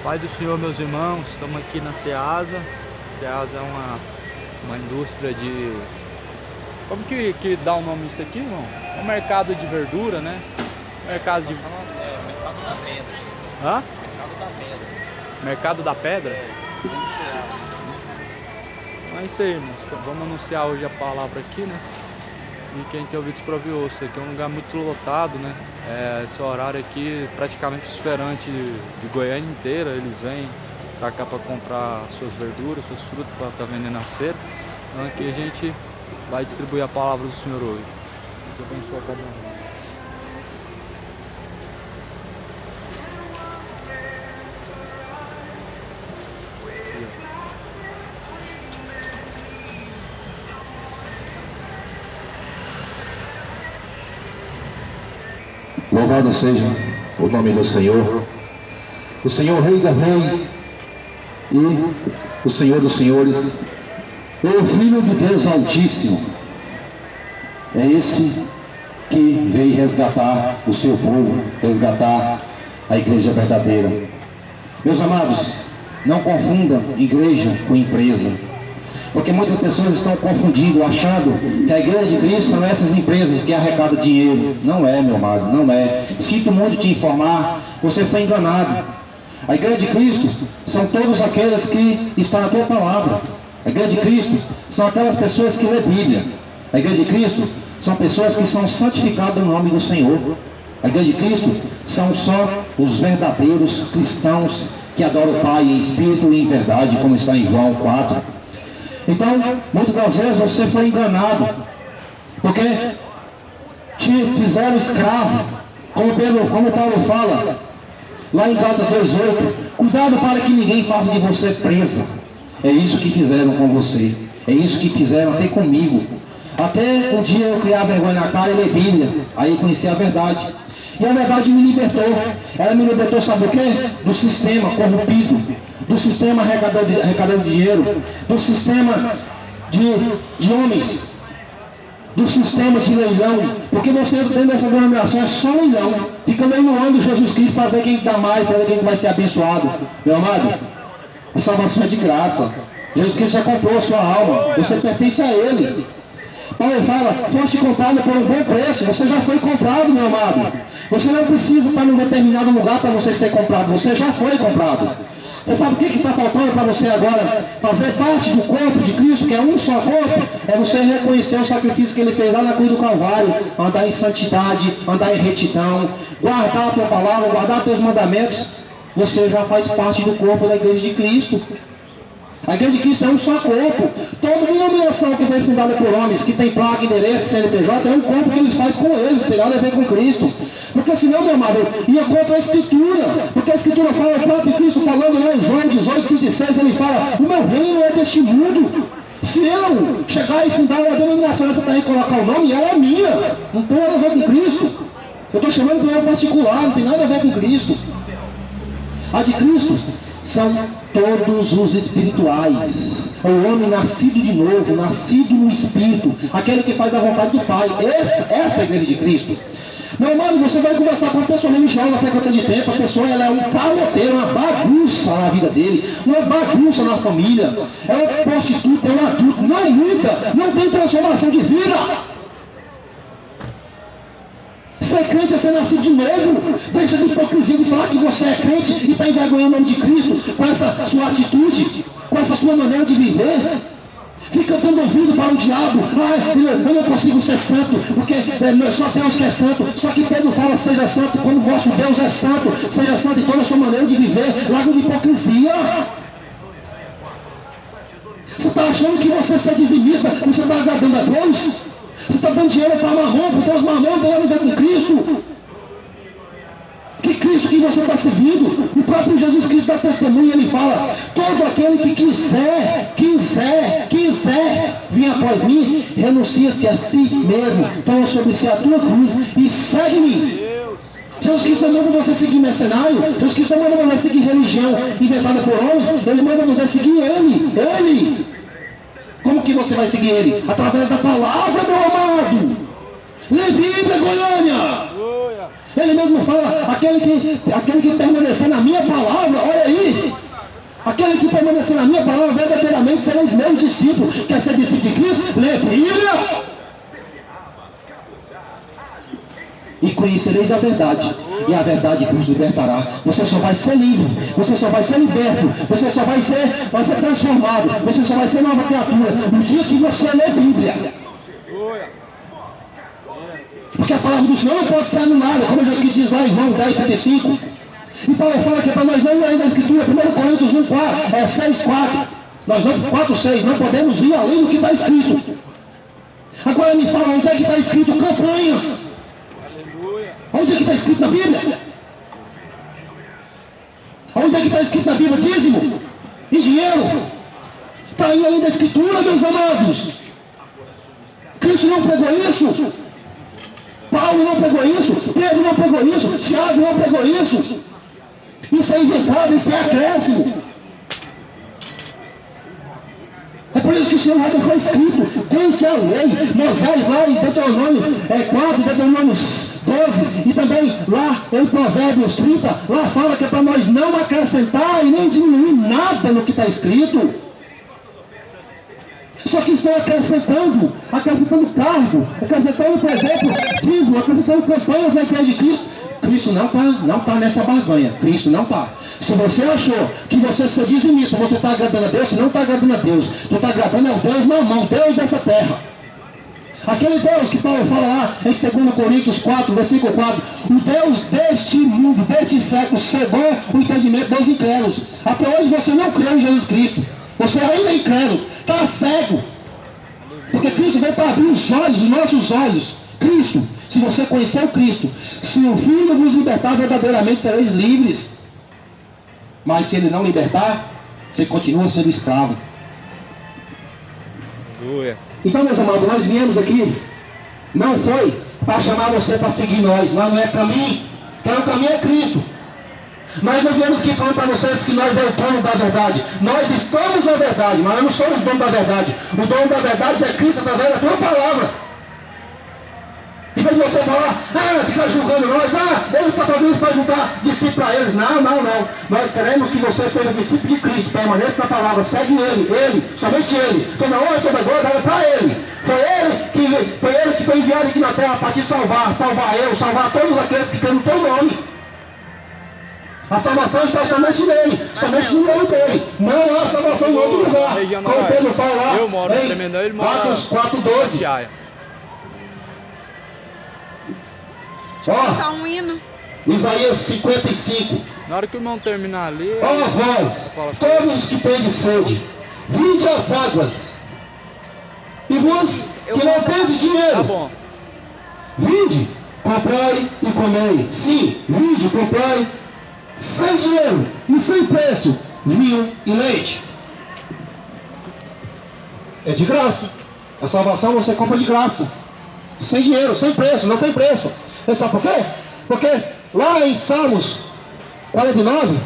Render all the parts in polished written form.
Paz do Senhor, meus irmãos, estamos aqui na Ceasa. Ceasa é uma indústria de... Como que dá o nome disso aqui, irmão? É um mercado de verdura, né? Mercado de... Mercado da Pedra. Hã? Mercado da Pedra. Mercado da Pedra? É isso aí, irmãos. Vamos anunciar hoje a palavra aqui, né? E quem tem ouvidos para ouvir ouça. Aqui é um lugar muito lotado, né? Esse horário aqui, praticamente os feirantes de Goiânia inteira, eles vêm pra cá para comprar suas verduras, suas frutas para estar vendendo nas feiras. Então aqui a gente vai distribuir a palavra do Senhor hoje. Deus abençoe cada um. Louvado seja o nome do Senhor, o Senhor Rei das Reis e o Senhor dos Senhores, o Filho de Deus Altíssimo. É esse que veio resgatar o seu povo, resgatar a igreja verdadeira. Meus amados, não confundam igreja com empresa, porque muitas pessoas estão confundindo, achando que a igreja de Cristo são essas empresas que arrecadam dinheiro. Não é, meu amado, não é. Sinto muito te informar, você foi enganado. A igreja de Cristo são todos aqueles que estão na tua palavra. A igreja de Cristo são aquelas pessoas que lê Bíblia. A igreja de Cristo são pessoas que são santificadas no nome do Senhor. A igreja de Cristo são só os verdadeiros cristãos que adoram o Pai em espírito e em verdade, como está em João 4. Então, muitas das vezes você foi enganado, porque te fizeram escravo, como Paulo fala, lá em Gálatas 2:8, cuidado para que ninguém faça de você presa. É isso que fizeram com você, é isso que fizeram até comigo. Até um dia eu criar vergonha na cara e ler Bíblia, aí eu conheci a verdade. E a verdade me libertou. Ela me libertou, sabe o quê? Do sistema corrompido, do sistema arrecadando dinheiro, do sistema de homens, do sistema de leilão. Porque você dentro dessa denominação é só leilão. Fica leiloando Jesus Cristo para ver quem dá mais, para ver quem vai ser abençoado. Meu amado, a salvação é de graça. Jesus Cristo já comprou a sua alma. Você pertence a Ele. Paulo fala, foste comprado por um bom preço. Você já foi comprado, meu amado. Você não precisa estar num determinado lugar para você ser comprado. Você já foi comprado. Você sabe o que está faltando para você agora fazer parte do corpo de Cristo, que é um só corpo? É você reconhecer o sacrifício que Ele fez lá na cruz do Calvário. Andar em santidade, andar em retidão, guardar a tua palavra, guardar os teus mandamentos. Você já faz parte do corpo da igreja de Cristo. A igreja de Cristo é um só corpo. Toda denominação que foi fundada por homens, que tem placa, endereço, CNPJ, é um corpo que eles fazem com eles, não tem nada a ver com Cristo. Porque senão, meu amado, ia contra a Escritura. Porque a Escritura fala, o próprio Cristo falando lá em João 18:36, ele fala, o meu reino é deste mundo. Se eu chegar e fundar uma denominação nessa terra e colocar o nome, ela é minha. Não tem nada a ver com Cristo. Eu estou chamando de um particular, não tem nada a ver com Cristo. A de Cristo são todos os espirituais. O homem nascido de novo, nascido no Espírito, aquele que faz a vontade do Pai. Essa é a igreja de Cristo. Meu amado, você vai conversar com uma pessoa religiosa, frequentando de tempo, a pessoa ela é um caloteiro, uma bagunça na vida dele, uma bagunça na família, é uma prostituta, é um adulto, não muda, não tem transformação de vida. Ser crente é ser nascido de novo. Deixa de hipocrisia de falar que você é crente e está envergonhando o nome de Cristo com essa sua atitude, com essa sua maneira de viver. Fica dando ouvido para o diabo. Eu não consigo ser santo, porque só Deus que é santo. Só que Pedro fala, seja santo como vosso Deus é santo. Seja santo em toda a sua maneira de viver. Larga de hipocrisia. Você está achando que você ser dizimista, você está agradando a Deus? Você está dando dinheiro para mamão, porque os mamão não tem nada a ver com Cristo. Que Cristo que você está servindo? O próprio Jesus Cristo dá testemunho, ele fala, todo aquele que quiser vir após mim, renuncia-se a si mesmo, toma sobre si a tua cruz e segue-me. Jesus Cristo não manda você seguir mercenário, Jesus Cristo não manda você seguir religião inventada por homens, ele manda você seguir Ele. Como que você vai seguir Ele? Através da palavra, meu amado. Lê Bíblia, Goiânia. Ele mesmo fala, aquele que permanecer na minha palavra, olha aí, Aquele que permanecer na minha palavra, verdadeiramente sereis meus discípulos. Quer ser discípulo de Cristo? Lê a Bíblia. E conhecereis a verdade, e a verdade vos libertará. Você só vai ser livre, você só vai ser liberto, você só vai ser transformado, você só vai ser nova criatura no dia que você lê a Bíblia. Porque a palavra do Senhor não pode ser anulada, como Jesus diz lá em João 10:35. E Paulo fala que é para nós não ler da Escritura, 1 Coríntios 6:4. Nós vamos 4:6, não podemos ir além do que está escrito. Agora me fala, onde é que está escrito campanhas? Onde é que está escrito na Bíblia? Onde é que está escrito na Bíblia dízimo e dinheiro? Está aí além da Escritura, meus amados. Cristo não pregou isso. Paulo não pregou isso. Pedro não pregou isso. Tiago não pregou isso. Isso é inventado, isso é acréscimo. É por isso que o Senhor já deixou escrito, desde a lei, Moisés lá em Deuteronômio 4, Deuteronômio 12, e também lá em Provérbios 30, lá fala que é para nós não acrescentar e nem diminuir nada no que está escrito. Só que estão acrescentando cargo, acrescentando, por exemplo, dízimo, acrescentando campanhas na igreja de Cristo. Cristo não está nessa barganha. Cristo não está. Se você achou que você ser dizimista, você está agradando a Deus, você não está agradando a Deus. Tu está agradando ao Deus Mamão, Deus dessa terra. Aquele Deus que Paulo fala lá em 2 Coríntios 4, versículo 4. O Deus deste mundo, deste século, cegou o entendimento dos incrédulos. Até hoje você não creu em Jesus Cristo. Você ainda é incrédulo, está cego. Porque Cristo veio para abrir os olhos, os nossos olhos. Cristo, se você conhecer o Cristo, se o Filho vos libertar, verdadeiramente sereis livres. Mas se Ele não libertar, você continua sendo escravo. Então, meus amados, nós viemos aqui, não foi para chamar você para seguir nós não é caminho, quem é o caminho é Cristo. Nós não viemos aqui falando para vocês que nós é o dono da verdade. Nós estamos na verdade, mas nós não somos dono da verdade. O dono da verdade é Cristo através da tua palavra. Em vez de você falar, ficar julgando nós, eles estão fazendo isso para juntar discípulos para eles. Não. Nós queremos que você seja discípulo de Cristo, permaneça na palavra, segue Ele, somente Ele. Toda honra e toda glória é para Ele. Foi ele que foi enviado aqui na terra para te salvar eu, salvar todos aqueles que creem no teu nome. A salvação está somente nele, somente no nome dele. Não há salvação em outro lugar. Como Pedro fala lá em Atos 4:12. Cantar um hino. Isaías 55. Na hora que o irmão terminar ali... Vós, todos os que tendes sede, vinde às águas. E vós, que não tendes dinheiro, Tá bom. vinde, comprai e comei. Sim, vinde, comprai, sem dinheiro e sem preço, vinho e leite. É de graça. A salvação você compra de graça. Sem dinheiro, sem preço, não tem preço. Você sabe por quê? Porque lá em Salmos 49,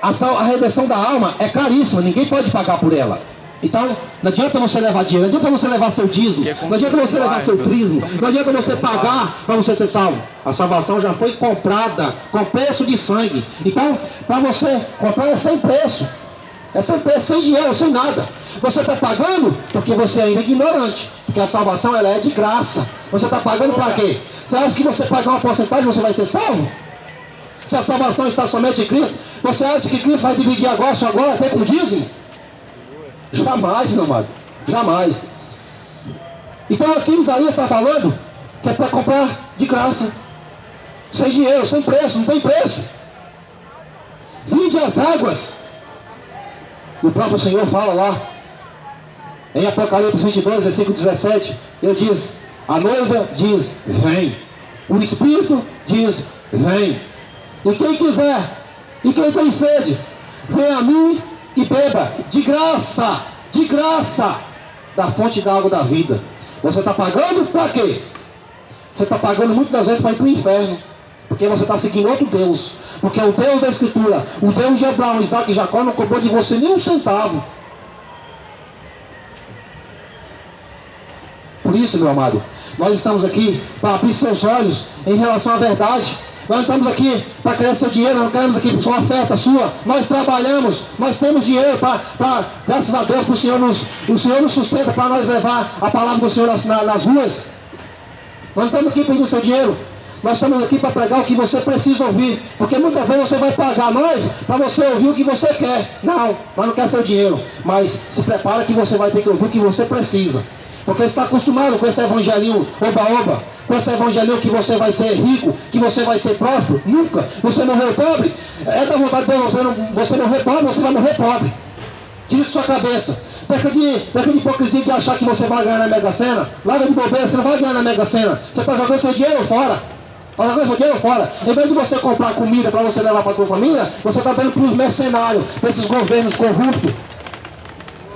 a redenção da alma é caríssima, ninguém pode pagar por ela. Então, não adianta você levar dinheiro, não adianta você levar seu dízimo, não adianta você levar seu trismo, não adianta você pagar para você ser salvo. A salvação já foi comprada com preço de sangue. Então, para você comprar é sem preço. É sem preço, sem dinheiro, sem nada. Você está pagando porque você ainda é ignorante. Porque a salvação ela é de graça. Você está pagando para quê? Você acha que você pagar uma porcentagem você vai ser salvo? Se a salvação está somente em Cristo, você acha que Cristo vai dividir agora sua glória até com o dízimo? Jamais, meu amado. Jamais. Então aqui Isaías está falando que é para comprar de graça. Sem dinheiro, sem preço, não tem preço. Vinde as águas. O próprio Senhor fala lá em Apocalipse 22, versículo 17. Ele diz, a noiva diz, vem. O Espírito diz, vem. E quem quiser, e quem tem sede, vem a mim e beba, de graça, da fonte da água da vida. Você está pagando para quê? Você está pagando muitas das vezes para ir para o inferno. Porque você está seguindo outro Deus. Porque o Deus da Escritura, o Deus de Abraão, Isaac e Jacó não cobrou de você nem um centavo. Por isso, meu amado, nós estamos aqui para abrir seus olhos em relação à verdade. Nós não estamos aqui para querer seu dinheiro, nós não queremos aqui sua oferta sua. Nós trabalhamos, nós temos dinheiro para graças a Deus, o Senhor nos sustenta para nós levar a palavra do Senhor nas ruas. Nós não estamos aqui pedindo seu dinheiro. Nós estamos aqui para pregar o que você precisa ouvir. Porque muitas vezes você vai pagar nós para você ouvir o que você quer. Não, nós não queremos seu dinheiro. Mas se prepara que você vai ter que ouvir o que você precisa. Porque você está acostumado com esse evangelinho oba-oba. Com esse evangelinho que você vai ser rico, que você vai ser próspero. Nunca. Você morreu pobre. É da vontade de Deus você morrer pobre, você vai morrer pobre. Tira isso da sua cabeça. Deixa de hipocrisia de achar que você vai ganhar na Mega Sena. Larga de bobeira, você não vai ganhar na Mega Sena. Você está jogando seu dinheiro fora. Está jogando seu dinheiro fora. Em vez de você comprar comida para você levar para a tua família, você está dando para os mercenários, para esses governos corruptos.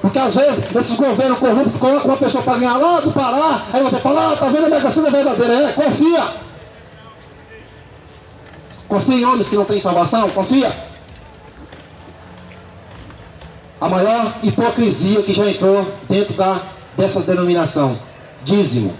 Porque às vezes esses governos corruptos colocam uma pessoa para ganhar lá do Pará. Aí você fala, tá vendo, a Mega Sena é verdadeira. Confia. Confia em homens que não têm salvação. Confia. A maior hipocrisia que já entrou dentro dessas denominações. Dízimo.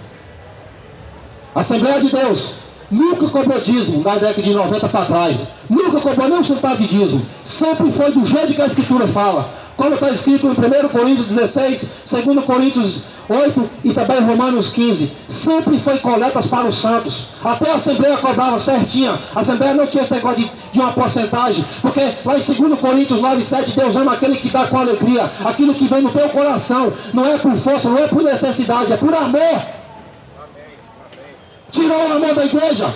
Assembleia de Deus nunca cobrou dízimo da década de 90 para trás. Nunca cobrou nem um centavo de dízimo. Sempre foi do jeito que a Escritura fala. Como está escrito em 1 Coríntios 16, 2 Coríntios 8 e também Romanos 15. Sempre foi coletas para os santos. Até a Assembleia cobrava certinha. A Assembleia não tinha esse negócio de uma porcentagem. Porque lá em 2 Coríntios 9, 7, Deus ama aquele que dá com alegria. Aquilo que vem no teu coração. Não é por força, não é por necessidade, é por amor. Tirou o amor da igreja.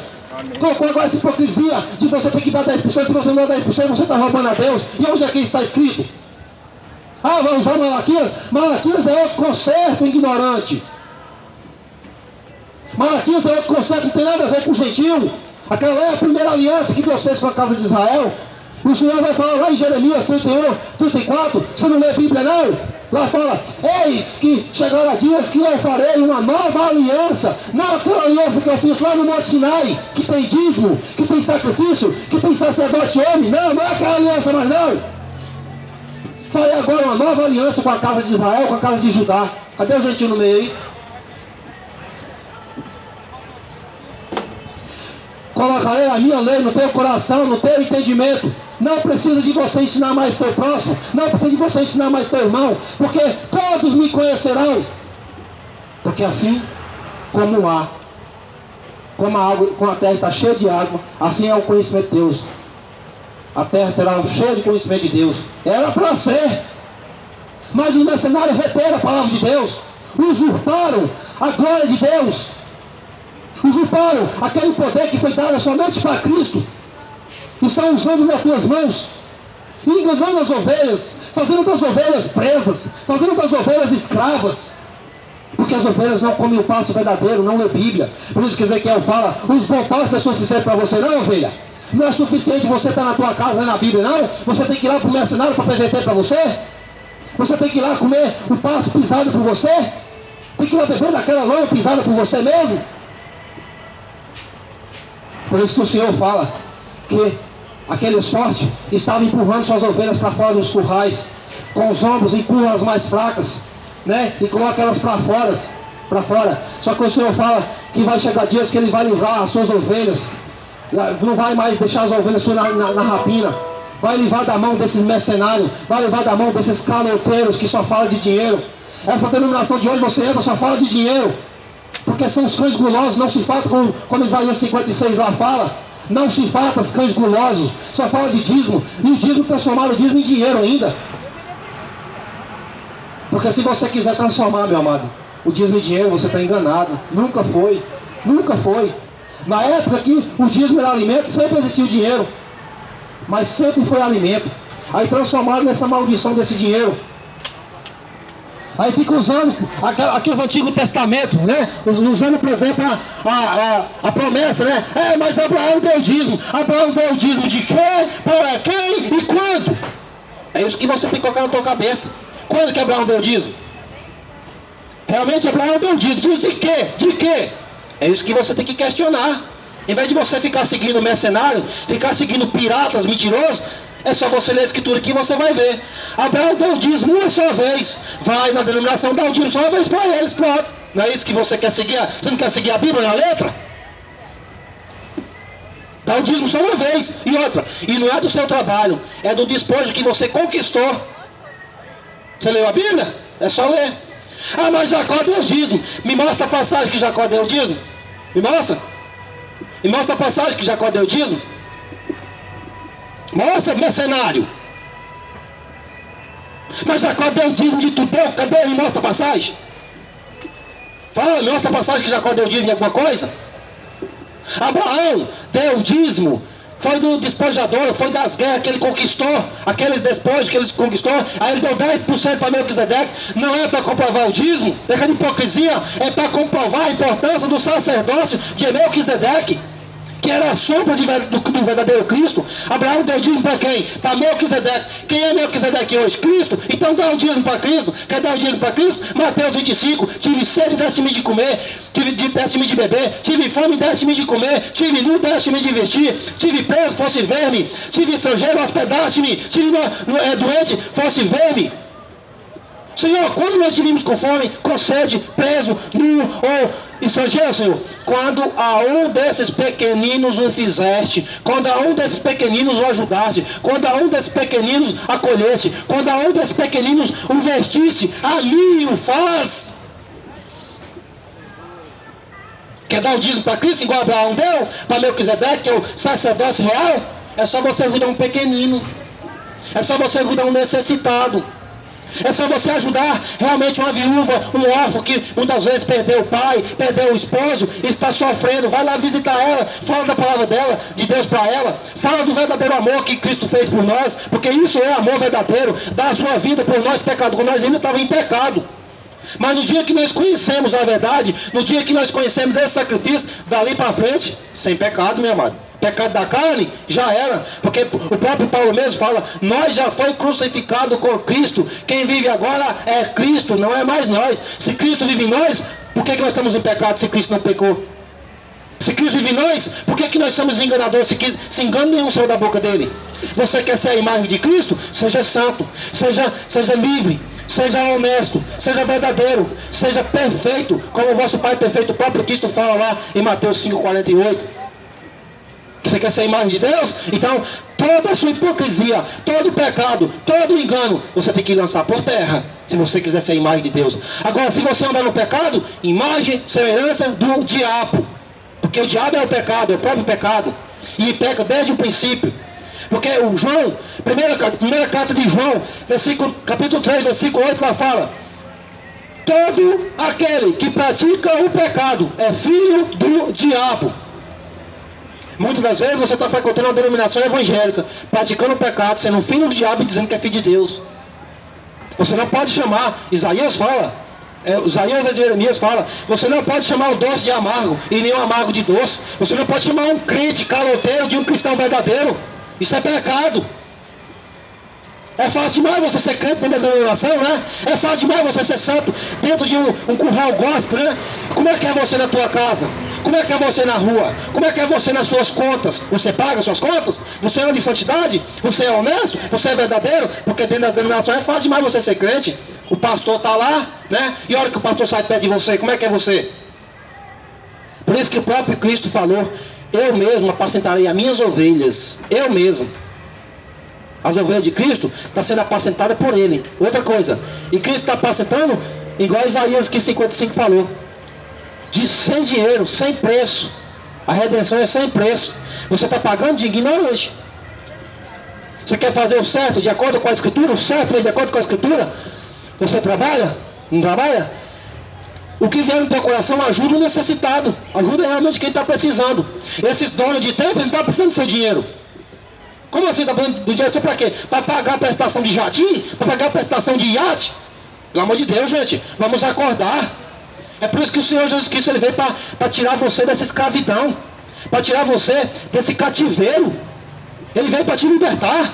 Colocou agora essa hipocrisia de você ter que dar 10%. Se você não dá 10%, você está roubando a Deus. E onde é que está escrito? Ah, vai usar Malaquias? Malaquias é outro concerto ignorante. Malaquias é outro concerto, não tem nada a ver com o gentil. Aquela é a primeira aliança que Deus fez com a casa de Israel. E o Senhor vai falar lá em Jeremias 31, 34. Você não lê a Bíblia não? Lá fala, eis que chegará dias que eu farei uma nova aliança. Não aquela aliança que eu fiz lá no Monte Sinai, que tem dízimo, que tem sacrifício, que tem sacerdote homem. Não, não é aquela aliança mais não. Farei agora uma nova aliança com a casa de Israel, com a casa de Judá. Cadê o gentil no meio aí? Colocarei a minha lei no teu coração, no teu entendimento. Não precisa de você ensinar mais teu próximo. Não precisa de você ensinar mais teu irmão. Porque todos me conhecerão. Porque assim como a água, como a terra está cheia de água, assim é o conhecimento de Deus. A terra será cheia de conhecimento de Deus. Era para ser. Mas os mercenários reteram a palavra de Deus. Usurparam a glória de Deus. Usurparam aquele poder que foi dado somente para Cristo. Estão usando nas tuas mãos, enganando as ovelhas, fazendo das ovelhas presas, fazendo das ovelhas escravas. Porque as ovelhas não comem o pasto verdadeiro, não lê Bíblia. Por isso que Ezequiel fala, os bons pastos não é suficiente para você não, ovelha. Não é suficiente você estar na tua casa, na Bíblia não. Você tem que ir lá para o mercenário para perverter para você. Você tem que ir lá comer o pasto pisado por você. Tem que ir lá beber daquela lama pisada por você mesmo. Por isso que o Senhor fala que aqueles fortes estavam empurrando suas ovelhas para fora dos currais. Com os ombros empurram as mais fracas, né? E coloca elas para fora. Só que o Senhor fala que vai chegar dias que Ele vai livrar as suas ovelhas. Não vai mais deixar as ovelhas na rapina. Vai livrar da mão desses mercenários. Vai livrar da mão desses caloteiros que só falam de dinheiro. Essa denominação de hoje você entra, só fala de dinheiro. Porque são os cães gulosos, não se fartam, como Isaías 56 lá fala. Não se fartam os cães gulosos, só fala de dízimo. E o dízimo transformaram o dízimo em dinheiro ainda. Porque se você quiser transformar, meu amado, o dízimo em dinheiro, você está enganado. Nunca foi. Nunca foi. Na época que o dízimo era alimento, sempre existiu dinheiro. Mas sempre foi alimento. Aí transformaram nessa maldição desse dinheiro. Aí fica usando aqueles Antigos Testamentos, né? Usando, por exemplo, a promessa, né? Mas Abraão deu dízimo. Abraão deu dízimo de quê? Para quem e quando? É isso que você tem que colocar na tua cabeça. Quando que Abraão deu dízimo? Realmente Abraão deu dízimo. Dízimo de quê? De quê? É isso que você tem que questionar. Em vez de você ficar seguindo mercenário, ficar seguindo piratas, mentirosos, é só você ler a escritura que você vai ver. Abraão deu dízimo uma só vez. Vai na denominação, dá o dízimo só uma vez para eles, pronto. Não é isso que você quer seguir? Você não quer seguir a Bíblia na letra? Dá o dízimo só uma vez. E outra, e não é do seu trabalho, é do despojo que você conquistou. Você leu a Bíblia? É só ler. Ah, mas Jacó deu o dízimo. Me mostra a passagem que Jacó deu o dízimo. Me mostra. Me mostra a passagem que Jacó deu o dízimo. Mostra, mercenário. Mas Jacó deu o dízimo de tudo. Deu? Cadê? Me mostra a passagem. Fala, me mostra a passagem que Jacó deu o dízimo de alguma coisa. Abraão deu o dízimo. Foi do despojador, foi das guerras que ele conquistou, aqueles despojos que ele conquistou. Aí ele deu 10% para Melquisedeque. Não é para comprovar o dízimo, deixa de hipocrisia, é para comprovar a importância do sacerdócio de Melquisedeque, que era a sombra do verdadeiro Cristo. Abraão deu dízimo para quem? Para Melquisedeque. Quem é Melquisedeque hoje? Cristo. Então dá o dízimo para Cristo. Quer dar o dízimo para Cristo? Mateus 25. Tive sede, deste-me de comer. Deste-me de beber. Tive fome, deste-me de comer. Tive nu, deste-me de vestir. Tive preso, fosse ver-me. Tive estrangeiro, hospedaste-me. Tive doente, fosse ver-me. Senhor, quando nós estivemos com fome, com sede, preso, nu ou estrangeiro, Senhor? Quando a um desses pequeninos o fizeste, quando a um desses pequeninos o ajudaste, quando a um desses pequeninos acolheste, quando a um desses pequeninos o vestiste, a mim o faz. Quer dar o dízimo para Cristo, igual Abraão deu, para Melquisedeque, que é o sacerdócio real? É só você ajudar um pequenino, é só você ajudar um necessitado. É só você ajudar realmente uma viúva, um órfão que muitas vezes perdeu o pai, perdeu o esposo, está sofrendo. Vai lá visitar ela, fala da palavra dela, de Deus para ela. Fala do verdadeiro amor que Cristo fez por nós, porque isso é amor verdadeiro. Dar a sua vida por nós pecadores, quando nós ainda estávamos em pecado. Mas no dia que nós conhecemos a verdade, no dia que nós conhecemos esse sacrifício, dali para frente, sem pecado, meu amado. Pecado da carne, já era. Porque o próprio Paulo mesmo fala, nós já foi crucificado com Cristo. Quem vive agora é Cristo, não é mais nós. Se Cristo vive em nós, por que nós estamos em pecado se Cristo não pecou? Se Cristo vive em nós, por que nós somos enganadores se engano nenhum saiu da boca dele? Você quer ser a imagem de Cristo? Seja santo, seja livre, seja honesto, seja verdadeiro, seja perfeito, como o vosso Pai perfeito. O próprio Cristo fala lá em Mateus 5,48. Você quer ser a imagem de Deus? Então, toda a sua hipocrisia, todo o pecado, todo o engano, você tem que lançar por terra, se você quiser ser a imagem de Deus. Agora, se você andar no pecado, imagem, semelhança do diabo. Porque o diabo é o pecado, é o próprio pecado. E peca desde o princípio. Porque o João, primeira carta de João, capítulo 3, versículo 8, lá fala: todo aquele que pratica o pecado é filho do diabo. Muitas das vezes você está frequentando uma denominação evangélica, praticando o pecado, sendo um filho do diabo e dizendo que é filho de Deus. Você não pode chamar, Isaías fala, Isaías e Jeremias fala, você não pode chamar o doce de amargo e nem o amargo de doce. Você não pode chamar um crente caloteiro de um cristão verdadeiro. Isso é pecado. É fácil demais você ser crente dentro da denominação, né? É fácil demais você ser santo dentro de um curral gospel, né? Como é que é você na tua casa? Como é que é você na rua? Como é que é você nas suas contas? Você paga suas contas? Você anda em santidade? Você é honesto? Você é verdadeiro? Porque dentro das denominações é fácil demais você ser crente. O pastor está lá, né? E a hora que o pastor sai perto de você, como é que é você? Por isso que o próprio Cristo falou: eu mesmo apacentarei as minhas ovelhas. Eu mesmo. As ovelhas de Cristo estão sendo apacentadas por Ele. Outra coisa, e Cristo está apacentando igual Isaías que 55 falou, sem dinheiro, sem preço. A redenção é sem preço. Você está pagando de ignorante. Você quer fazer o certo de acordo com a Escritura? O certo de acordo com a Escritura? Você trabalha? Não trabalha? O que vier no teu coração ajuda o necessitado. Ajuda realmente quem está precisando. Esses donos de templo, eles não estão precisando do seu dinheiro. Como assim está precisando do dinheiro? Para quê? Para pagar a prestação de jatinho? Para pagar a prestação de iate? Pelo amor de Deus, gente, vamos acordar. É por isso que o Senhor Jesus Cristo ele veio para tirar você dessa escravidão, para tirar você desse cativeiro. Ele veio para te libertar.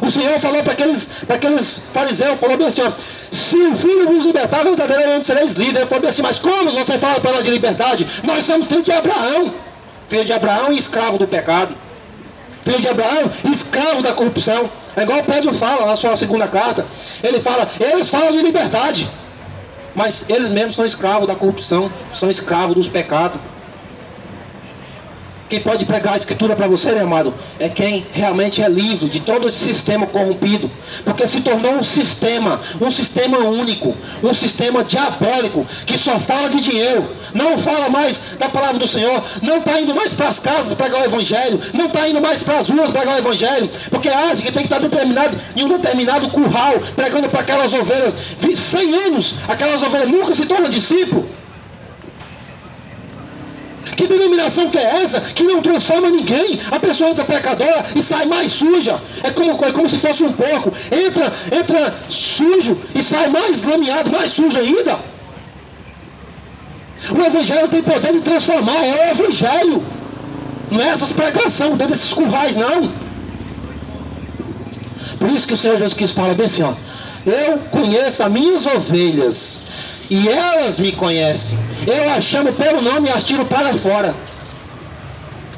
O Senhor falou para aqueles fariseus, falou bem assim, ó, se o Filho vos libertar, verdadeiramente sereis livres. Ele falou bem assim, mas como você fala para nós de liberdade? Nós somos filhos de Abraão. Filho de Abraão e escravo do pecado. Filho de Abraão, escravo da corrupção. É igual Pedro fala na sua segunda carta. Ele fala, eles falam de liberdade, mas eles mesmos são escravos da corrupção, são escravos dos pecados. Quem pode pregar a Escritura para você, meu amado, é quem realmente é livre de todo esse sistema corrompido. Porque se tornou um sistema único, um sistema diabólico, que só fala de dinheiro, não fala mais da palavra do Senhor, não está indo mais para as casas pregar o Evangelho, não está indo mais para as ruas pregar o Evangelho, porque acha que tem que estar determinado em um determinado curral, pregando para aquelas ovelhas, 100 anos, aquelas ovelhas nunca se tornam discípulos. Que denominação que é essa? Que não transforma ninguém. A pessoa entra pecadora e sai mais suja. É como se fosse um porco. Entra sujo e sai mais lameado, mais sujo ainda. O Evangelho tem poder de transformar. É o Evangelho. Não é essas pregações dentro desses currais, não. Por isso que o Senhor Jesus Cristo fala bem assim, ó. Eu conheço as minhas ovelhas e elas me conhecem. Eu as chamo pelo nome e as tiro para fora.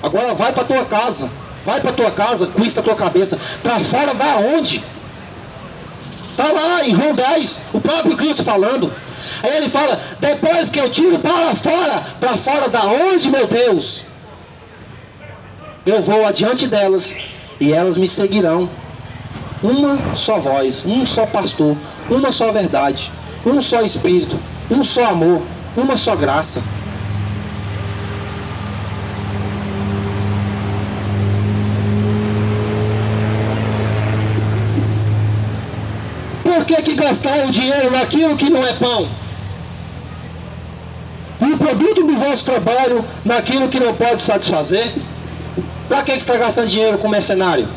Agora vai para tua casa. Vai para tua casa, custa a tua cabeça. Para fora da onde? Está lá em João 10, o próprio Cristo falando. Aí ele fala, depois que eu tiro para fora da onde, meu Deus? Eu vou adiante delas e elas me seguirão. Uma só voz, um só pastor, uma só verdade, um só Espírito, um só amor, uma só graça. Por que gastar o dinheiro naquilo que não é pão? E o produto do vosso trabalho naquilo que não pode satisfazer? Para que você está gastando dinheiro com mercenário?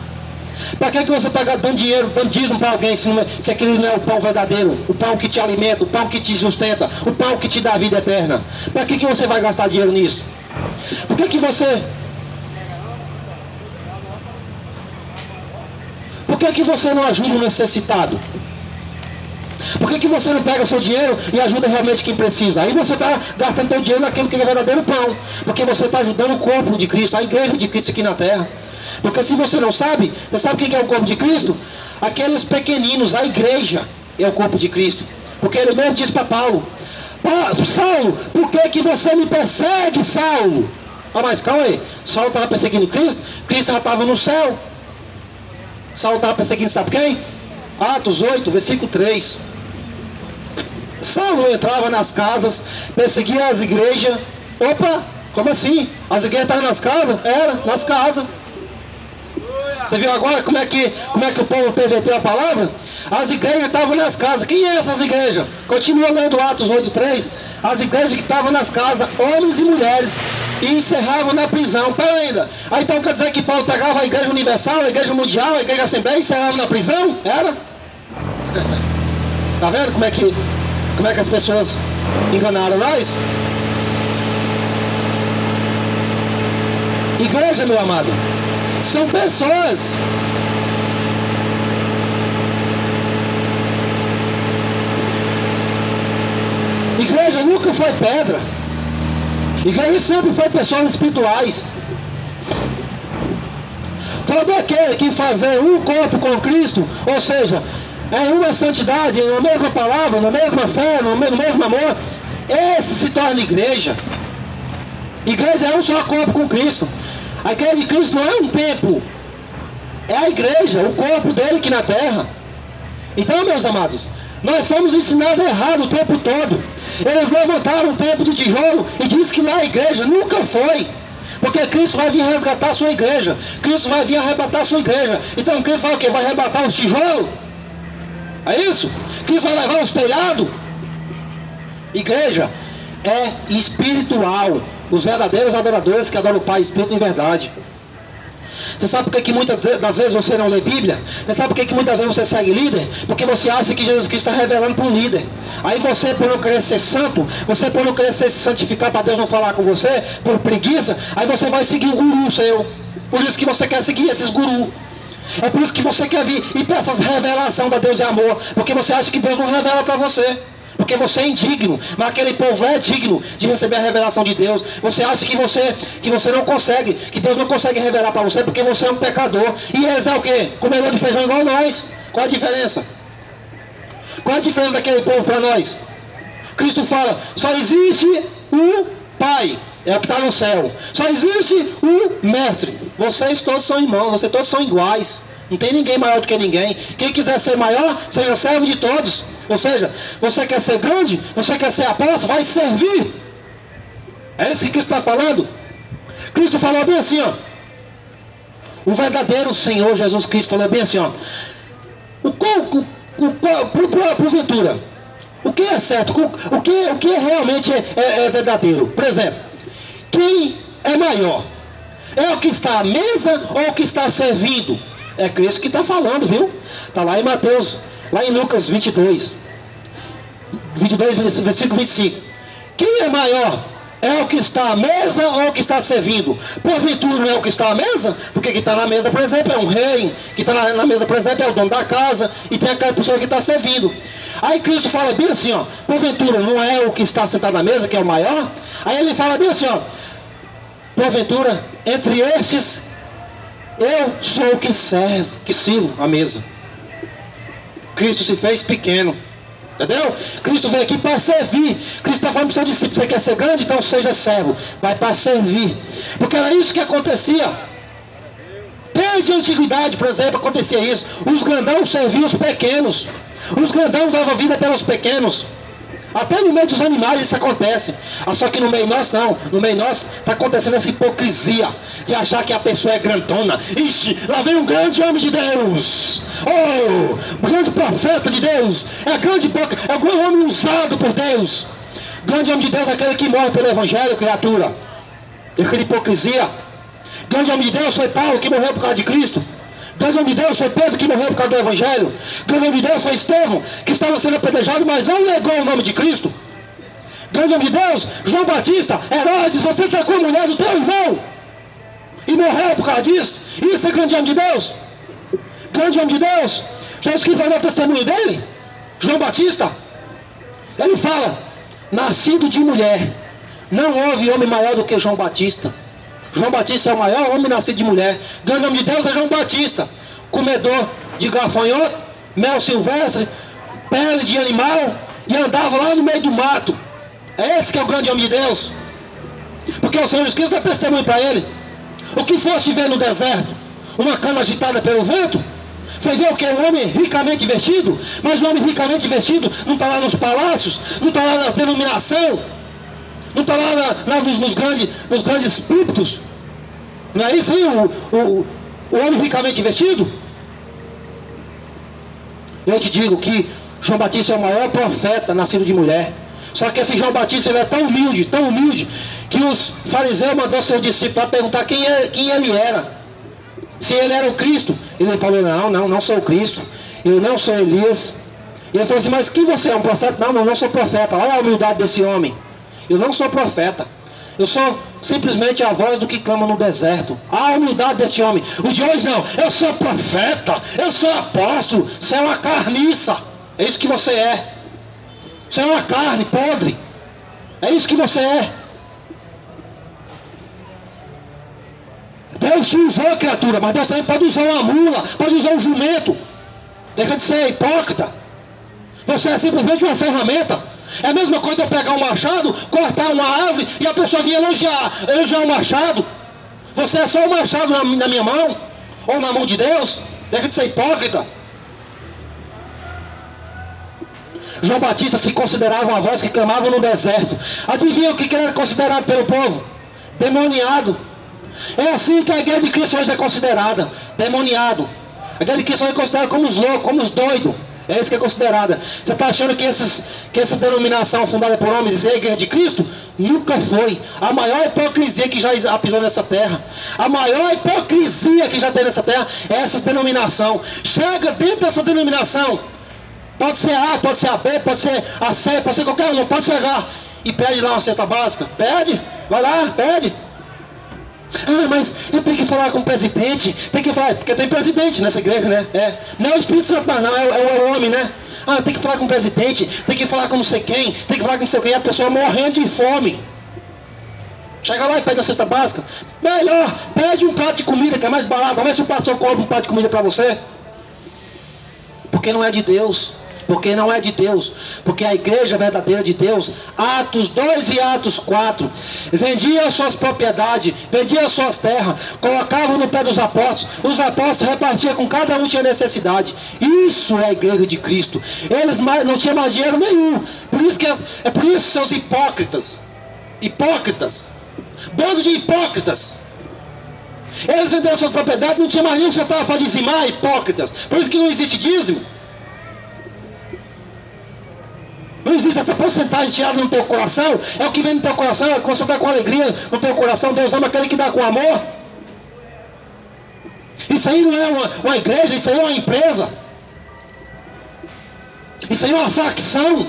Para que você está dando dinheiro, dando dízimo para alguém, se aquele não é o pão verdadeiro, o pão que te alimenta, o pão que te sustenta, o pão que te dá a vida eterna? Para que você vai gastar dinheiro nisso? Por que você não ajuda o necessitado? Por que você não pega seu dinheiro e ajuda realmente quem precisa? Aí você está gastando seu dinheiro naquilo que é verdadeiro pão, porque você está ajudando o corpo de Cristo, a igreja de Cristo aqui na terra. Porque se você não sabe, você sabe quem é o corpo de Cristo? Aqueles pequeninos, a igreja é o corpo de Cristo. Porque ele mesmo diz para Paulo, Saulo, por que você me persegue, Saulo? Ah, mas calma aí, Saulo estava perseguindo Cristo? Cristo já estava no céu. Saulo estava perseguindo, sabe quem? Atos 8, versículo 3. Saulo entrava nas casas, perseguia as igrejas. Opa, como assim? As igrejas estavam nas casas? Era, nas casas. Você viu agora como é que o povo perverteu a palavra? As igrejas estavam nas casas. Quem é essas igrejas? Continua lendo Atos 8:3. As igrejas que estavam nas casas, homens e mulheres, e encerravam na prisão. Pera ainda. Aí então quer dizer que Paulo pegava a igreja universal, a igreja mundial, a igreja assembleia e encerrava na prisão? Era? Tá vendo como é que as pessoas enganaram nós? Igreja, meu amado, são pessoas. Igreja nunca foi pedra. Igreja sempre foi pessoas espirituais. Todo aquele que fazer um corpo com Cristo, ou seja, em uma santidade, na mesma palavra, na mesma fé, no mesmo amor, esse se torna igreja. Igreja é um só corpo com Cristo. A igreja de Cristo não é um templo, é a igreja, o corpo dele aqui na terra. Então, meus amados, nós fomos ensinados errado o tempo todo. Eles levantaram o templo de tijolo e dizem que lá a igreja nunca foi. Porque Cristo vai vir resgatar a sua igreja. Cristo vai vir arrebatar a sua igreja. Então Cristo vai o quê? Vai arrebatar os tijolos? É isso? Cristo vai levar os telhados? Igreja é espiritual. Os verdadeiros adoradores que adoram o Pai Espírito em verdade. Você sabe por que muitas das vezes você não lê Bíblia? Você sabe por que muitas vezes você segue líder? Porque você acha que Jesus Cristo está revelando para um líder. Aí você, por não querer ser santo, você por não querer se santificar para Deus não falar com você, por preguiça, aí você vai seguir o guru seu. Por isso que você quer seguir esses gurus. É por isso que você quer vir e peça essa revelação da Deus e amor. Porque você acha que Deus não revela para você. Porque você é indigno, mas aquele povo é digno de receber a revelação de Deus. Você acha que você não consegue, que Deus não consegue revelar para você porque você é um pecador. E eles é o quê? Comedor de feijão igual nós. Qual a diferença? Qual a diferença daquele povo para nós? Cristo fala, só existe um Pai. É o que está no céu. Só existe um mestre. Vocês todos são irmãos, vocês todos são iguais. Não tem ninguém maior do que ninguém. Quem quiser ser maior, seja servo de todos. Ou seja, você quer ser grande, você quer ser apóstolo, vai servir. É isso que Cristo está falando. Cristo falou bem assim, ó. O verdadeiro Senhor Jesus Cristo falou bem assim, ó. Porventura, o que é certo? O que realmente é verdadeiro? Por exemplo, quem é maior? É o que está à mesa ou o que está servindo? É Cristo que está falando, viu? Está lá em Mateus, lá em Lucas 22, versículo 25. Quem é maior? É o que está à mesa ou o que está servindo? Porventura não é o que está à mesa? Porque quem está na mesa, por exemplo, é um rei. Quem está na mesa, por exemplo, é o dono da casa. E tem aquela pessoa que está servindo. Aí Cristo fala bem assim, ó. Porventura não é o que está sentado na mesa que é o maior? Aí ele fala bem assim, ó. Porventura, entre estes, eu sou o que sirvo a mesa. Cristo se fez pequeno. Entendeu? Cristo veio aqui para servir. Cristo está falando para o seu discípulo: você quer ser grande? Então seja servo. Vai para servir. Porque era isso que acontecia. Desde a antiguidade, por exemplo, acontecia isso. Os grandãos serviam os pequenos. Os grandãos davam vida pelos pequenos. Até no meio dos animais isso acontece. Só que no meio nosso não. No meio nosso está acontecendo essa hipocrisia de achar que a pessoa é grandona. Ixi, lá vem um grande homem de Deus. Oh, grande profeta de Deus. É grande boca, é um homem usado por Deus. Grande homem de Deus é aquele que morre pelo evangelho, criatura. Aquela hipocrisia. Grande homem de Deus foi Paulo, que morreu por causa de Cristo. Grande homem de Deus foi Pedro, que morreu por causa do Evangelho. Grande homem de Deus foi Estevão, que estava sendo apedrejado, mas não negou o nome de Cristo. Grande homem de Deus, João Batista, Herodes, você está com a mulher do teu irmão e morreu por causa disso. Isso é grande homem de Deus. Grande homem de Deus. Jesus Cristo vai dar o testemunho dele. João Batista, ele fala: nascido de mulher, não houve homem maior do que João Batista. João Batista é o maior homem nascido de mulher. Grande homem de Deus é João Batista, comedor de gafanhoto, mel silvestre, pele de animal, e andava lá no meio do mato. É esse que é o grande homem de Deus. Porque o Senhor Jesus Cristo dá testemunho para ele. O que foste ver no deserto? Uma cana agitada pelo vento? Foi ver o que? Um homem ricamente vestido? Mas o homem ricamente vestido não está lá nos palácios, não está lá nas denominações, não está lá nos grandes púlpitos. Não é isso aí o homem ricamente vestido? Eu te digo que João Batista é o maior profeta nascido de mulher. Só que esse João Batista, ele é tão humilde, que os fariseus mandou seus discípulos para perguntar quem ele era. Se ele era o Cristo. Ele falou: não sou o Cristo. Eu não sou Elias. E ele falou assim: mas quem você é? Um profeta? Não sou profeta. Olha a humildade desse homem. Eu não sou profeta. Eu sou simplesmente a voz do que clama no deserto. A humildade desse homem. O de hoje não. Eu sou profeta. Eu sou apóstolo. Você é uma carniça. É isso que você é. Você é uma carne podre. É isso que você é. Deus te usou, criatura, mas Deus também pode usar uma mula, pode usar um jumento. Deixa de ser hipócrita. Você é simplesmente uma ferramenta. É a mesma coisa eu pegar um machado, cortar uma árvore e a pessoa vir elogiar o machado. Você é só um machado na minha mão, ou na mão de Deus. Deixa de ser hipócrita. João Batista se considerava uma voz que clamava no deserto. Adivinha o que ele era considerado pelo povo? Demoniado. É assim que a igreja de Cristo hoje é considerada. Demoniado. A igreja de Cristo hoje é considerada como os loucos, como os doidos. É isso que é considerada. Você está achando que essa denominação fundada por homens é a igreja de Cristo? Nunca foi. A maior hipocrisia que já pisou nessa terra. A maior hipocrisia que já tem nessa terra é essa denominação. Chega dentro dessa denominação. Pode ser A, pode ser a B, pode ser a C, pode ser qualquer um. Pode chegar e pede lá uma cesta básica. Pede. Vai lá, pede. Ah, mas eu tenho que falar com o presidente. Tem que falar, porque tem presidente nessa igreja, né? Não é o Espírito Santo, mas não, é o homem, né? Ah, tem que falar com o presidente, tem que falar com não sei quem, tem que falar com não sei quem, a pessoa morrendo de fome. Chega lá e pede a cesta básica. Melhor, pede um prato de comida que é mais barato. Vamos ver se o pastor cobra um prato de comida para você. Porque não é de Deus. porque não é de Deus, porque a igreja verdadeira de Deus, Atos 2 e Atos 4, vendia as suas propriedades, vendia as suas terras, colocava no pé dos apóstolos, os apóstolos repartiam com cada um que tinha necessidade. Isso é a igreja de Cristo. Eles não tinham mais dinheiro nenhum, é por isso seus hipócritas, bando de hipócritas. Eles venderam suas propriedades, não tinha mais nenhum que você estava para dizimar, hipócritas. Por isso que não existe dízimo. Não existe essa porcentagem tirada no teu coração. É o que vem no teu coração, é o que você dá com alegria no teu coração. Deus ama aquele que dá com amor. Isso aí não é uma igreja, isso aí é uma empresa. Isso aí é uma facção.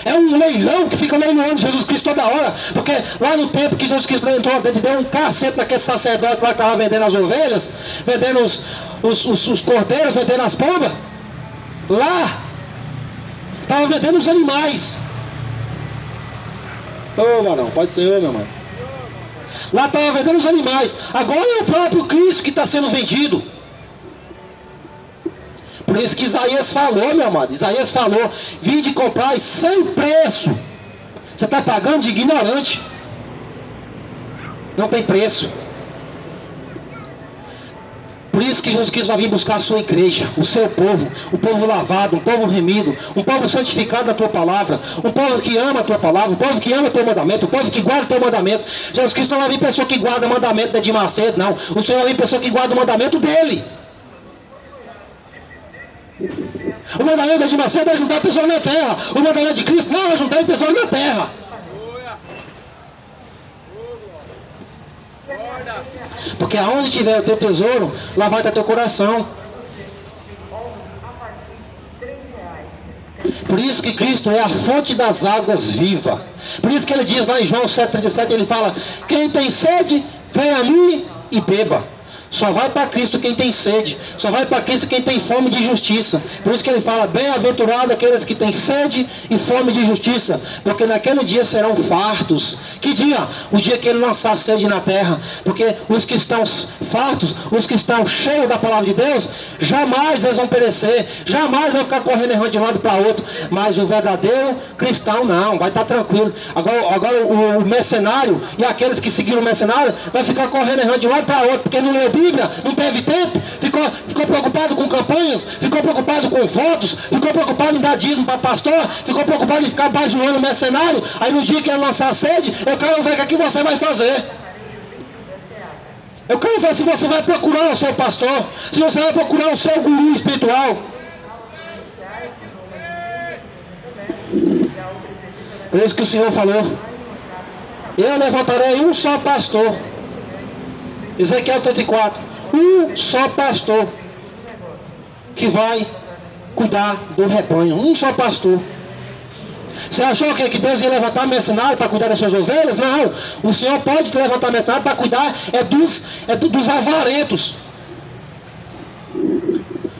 É um leilão que fica leiloando Jesus Cristo toda hora. Porque lá no tempo que Jesus Cristo entrou dentro, deu um cacete naquele sacerdote lá que estava vendendo as ovelhas, vendendo os cordeiros, vendendo as pombas. Lá estava vendendo os animais. Ô varão, pode ser eu, meu irmão. Lá estava vendendo os animais. Agora é o próprio Cristo que está sendo vendido. Por isso que Isaías falou, meu amado. Isaías falou: vinde comprar sem preço. Você está pagando de ignorante. Não tem preço. Por isso que Jesus Cristo vai vir buscar a sua igreja, o seu povo, um povo lavado, um povo remido, um povo santificado da tua palavra, um povo que ama a tua palavra, um povo que ama o teu mandamento, um povo que guarda o teu mandamento. Jesus Cristo não vai vir pessoa que guarda o mandamento de Macedo, não. O Senhor vai vir pessoa que guarda o mandamento dele. O mandamento de Macedo é juntar tesouro na terra. O mandamento de Cristo não é juntar tesouro na terra. Porque aonde tiver o teu tesouro, lá vai estar teu coração. Por isso que Cristo é a fonte das águas viva. Por isso que ele diz lá em João 7,37, ele fala: quem tem sede, vem a mim e beba. Só vai para Cristo quem tem sede. Só vai para Cristo quem tem fome de justiça. Por isso que ele fala: bem-aventurado aqueles que têm sede e fome de justiça, porque naquele dia serão fartos. Que dia? O dia que ele lançar sede na terra. Porque os que estão fartos, os que estão cheios da palavra de Deus, jamais eles vão perecer, jamais vão ficar correndo errando de um lado para outro. Mas o verdadeiro cristão não, vai estar tranquilo. Agora o mercenário e aqueles que seguiram o mercenário vai ficar correndo errando de um lado para outro, porque não leu Bíblia, não teve tempo, ficou preocupado com campanhas, ficou preocupado com votos, ficou preocupado em dar dízimo para pastor, ficou preocupado em ficar bajulando o mercenário. Aí no dia que ele lançar a sede, eu quero ver o que você vai fazer. Eu quero ver se você vai procurar o seu pastor, se você vai procurar o seu guru espiritual. Por isso que o Senhor falou: eu levantarei um só pastor. Ezequiel 34, um só pastor que vai cuidar do rebanho, um só pastor. Você achou que Deus ia levantar mercenário para cuidar das suas ovelhas? Não, o Senhor pode levantar mercenário para cuidar dos avarentos.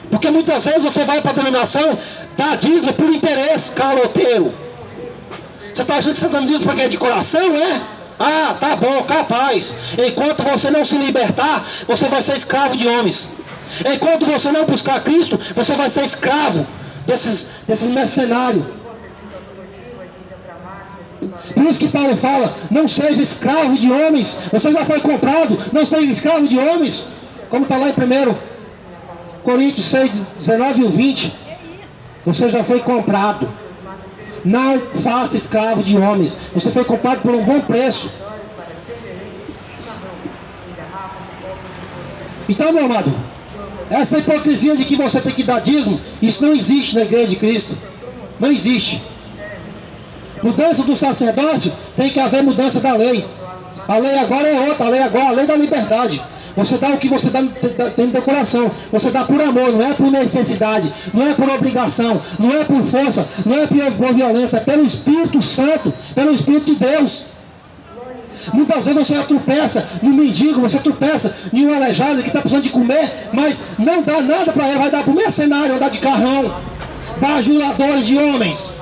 Porque muitas vezes você vai para a denominação dar dízimo por interesse caloteiro. Você está achando que você está dando dízimo porque é de coração, é? Ah, tá bom, capaz. Enquanto você não se libertar, você vai ser escravo de homens. Enquanto você não buscar Cristo, você vai ser escravo desses mercenários. Por isso que Paulo fala: não seja escravo de homens. Você já foi comprado, não seja escravo de homens. Como está lá em 1 Coríntios 6, 19 e 20. Você já foi comprado. Não faça escravo de homens. Você foi comprado por um bom preço. Então, meu amado, essa hipocrisia de que você tem que dar dízimo, isso não existe na igreja de Cristo. Não existe. Mudança do sacerdócio, tem que haver mudança da lei. A lei agora é outra. A lei agora é a lei da liberdade. Você dá o que você dá dentro do teu coração. Você dá por amor, não é por necessidade, não é por obrigação, não é por força, não é por violência, é pelo Espírito Santo, pelo Espírito de Deus. Muitas vezes você tropeça no mendigo, você tropeça em um aleijado que está precisando de comer, mas não dá nada para ele, vai dar para o mercenário, andar de carrão, bajuladores de homens.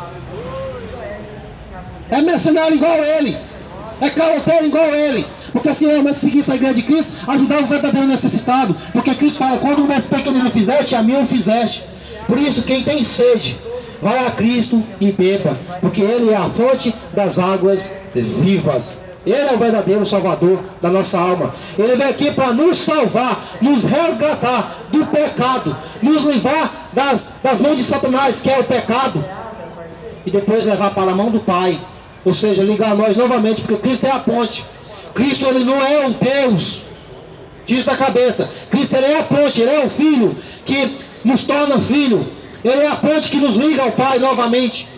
É mercenário igual ele, é caloteiro igual ele. Porque se realmente seguisse a igreja de Cristo, ajudava o verdadeiro necessitado. Porque Cristo fala: quando o mais pequenino fizeste, a mim o fizeste. Por isso, quem tem sede, vai a Cristo e beba, porque Ele é a fonte das águas vivas. Ele é o verdadeiro Salvador da nossa alma. Ele veio aqui para nos salvar, nos resgatar do pecado, nos livrar das mãos de Satanás, que é o pecado, e depois levar para a mão do Pai. Ou seja, ligar a nós novamente, porque Cristo é a ponte. Cristo, Ele não é o Deus, diz da cabeça. Cristo, Ele é a ponte, Ele é o Filho que nos torna filho. Ele é a ponte que nos liga ao Pai novamente.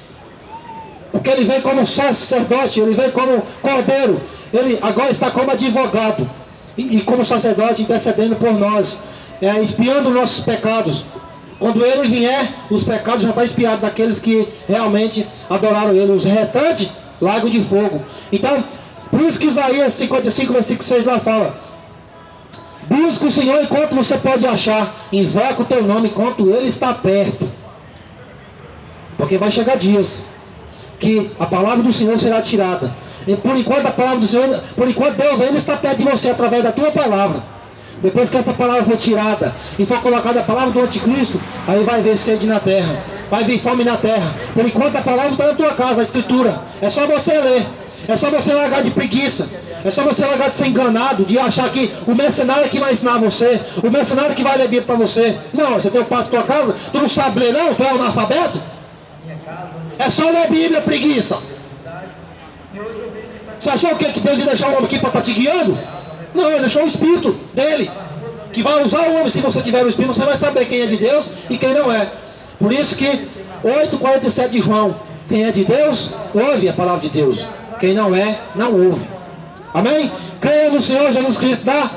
Porque Ele vem como sacerdote, Ele vem como cordeiro. Ele agora está como advogado e como sacerdote intercedendo por nós, expiando nossos pecados. Quando Ele vier, os pecados já estão expiados daqueles que realmente adoraram Ele. Os restantes, lago de fogo. Então, por isso que Isaías 55, versículo 6 lá fala: busca o Senhor enquanto você pode achar, invoca o teu nome enquanto Ele está perto. Porque vai chegar dias que a palavra do Senhor será tirada. E por enquanto a palavra do Senhor, por enquanto Deus ainda está perto de você através da tua palavra. Depois que essa palavra for tirada e for colocada a palavra do anticristo, aí vai haver sede na terra, vai vir fome na terra. Por enquanto a palavra está na tua casa, a escritura. É só você ler. É só você largar de preguiça. É só você largar de ser enganado, de achar que o mercenário é que vai ensinar você, o mercenário é que vai ler Bíblia para você. Não, você tem o pato na tua casa, tu não sabe ler não, tu é analfabeto. É só ler Bíblia, preguiça. Você achou o quê? Que Deus ia deixar o homem aqui para estar te guiando? Não, Ele deixou o Espírito dele, que vai usar o homem. Se você tiver o Espírito, você vai saber quem é de Deus e quem não é. Por isso que 8,47 de João: quem é de Deus, ouve a palavra de Deus. Quem não é, não ouve. Amém? Creia no Senhor Jesus Cristo da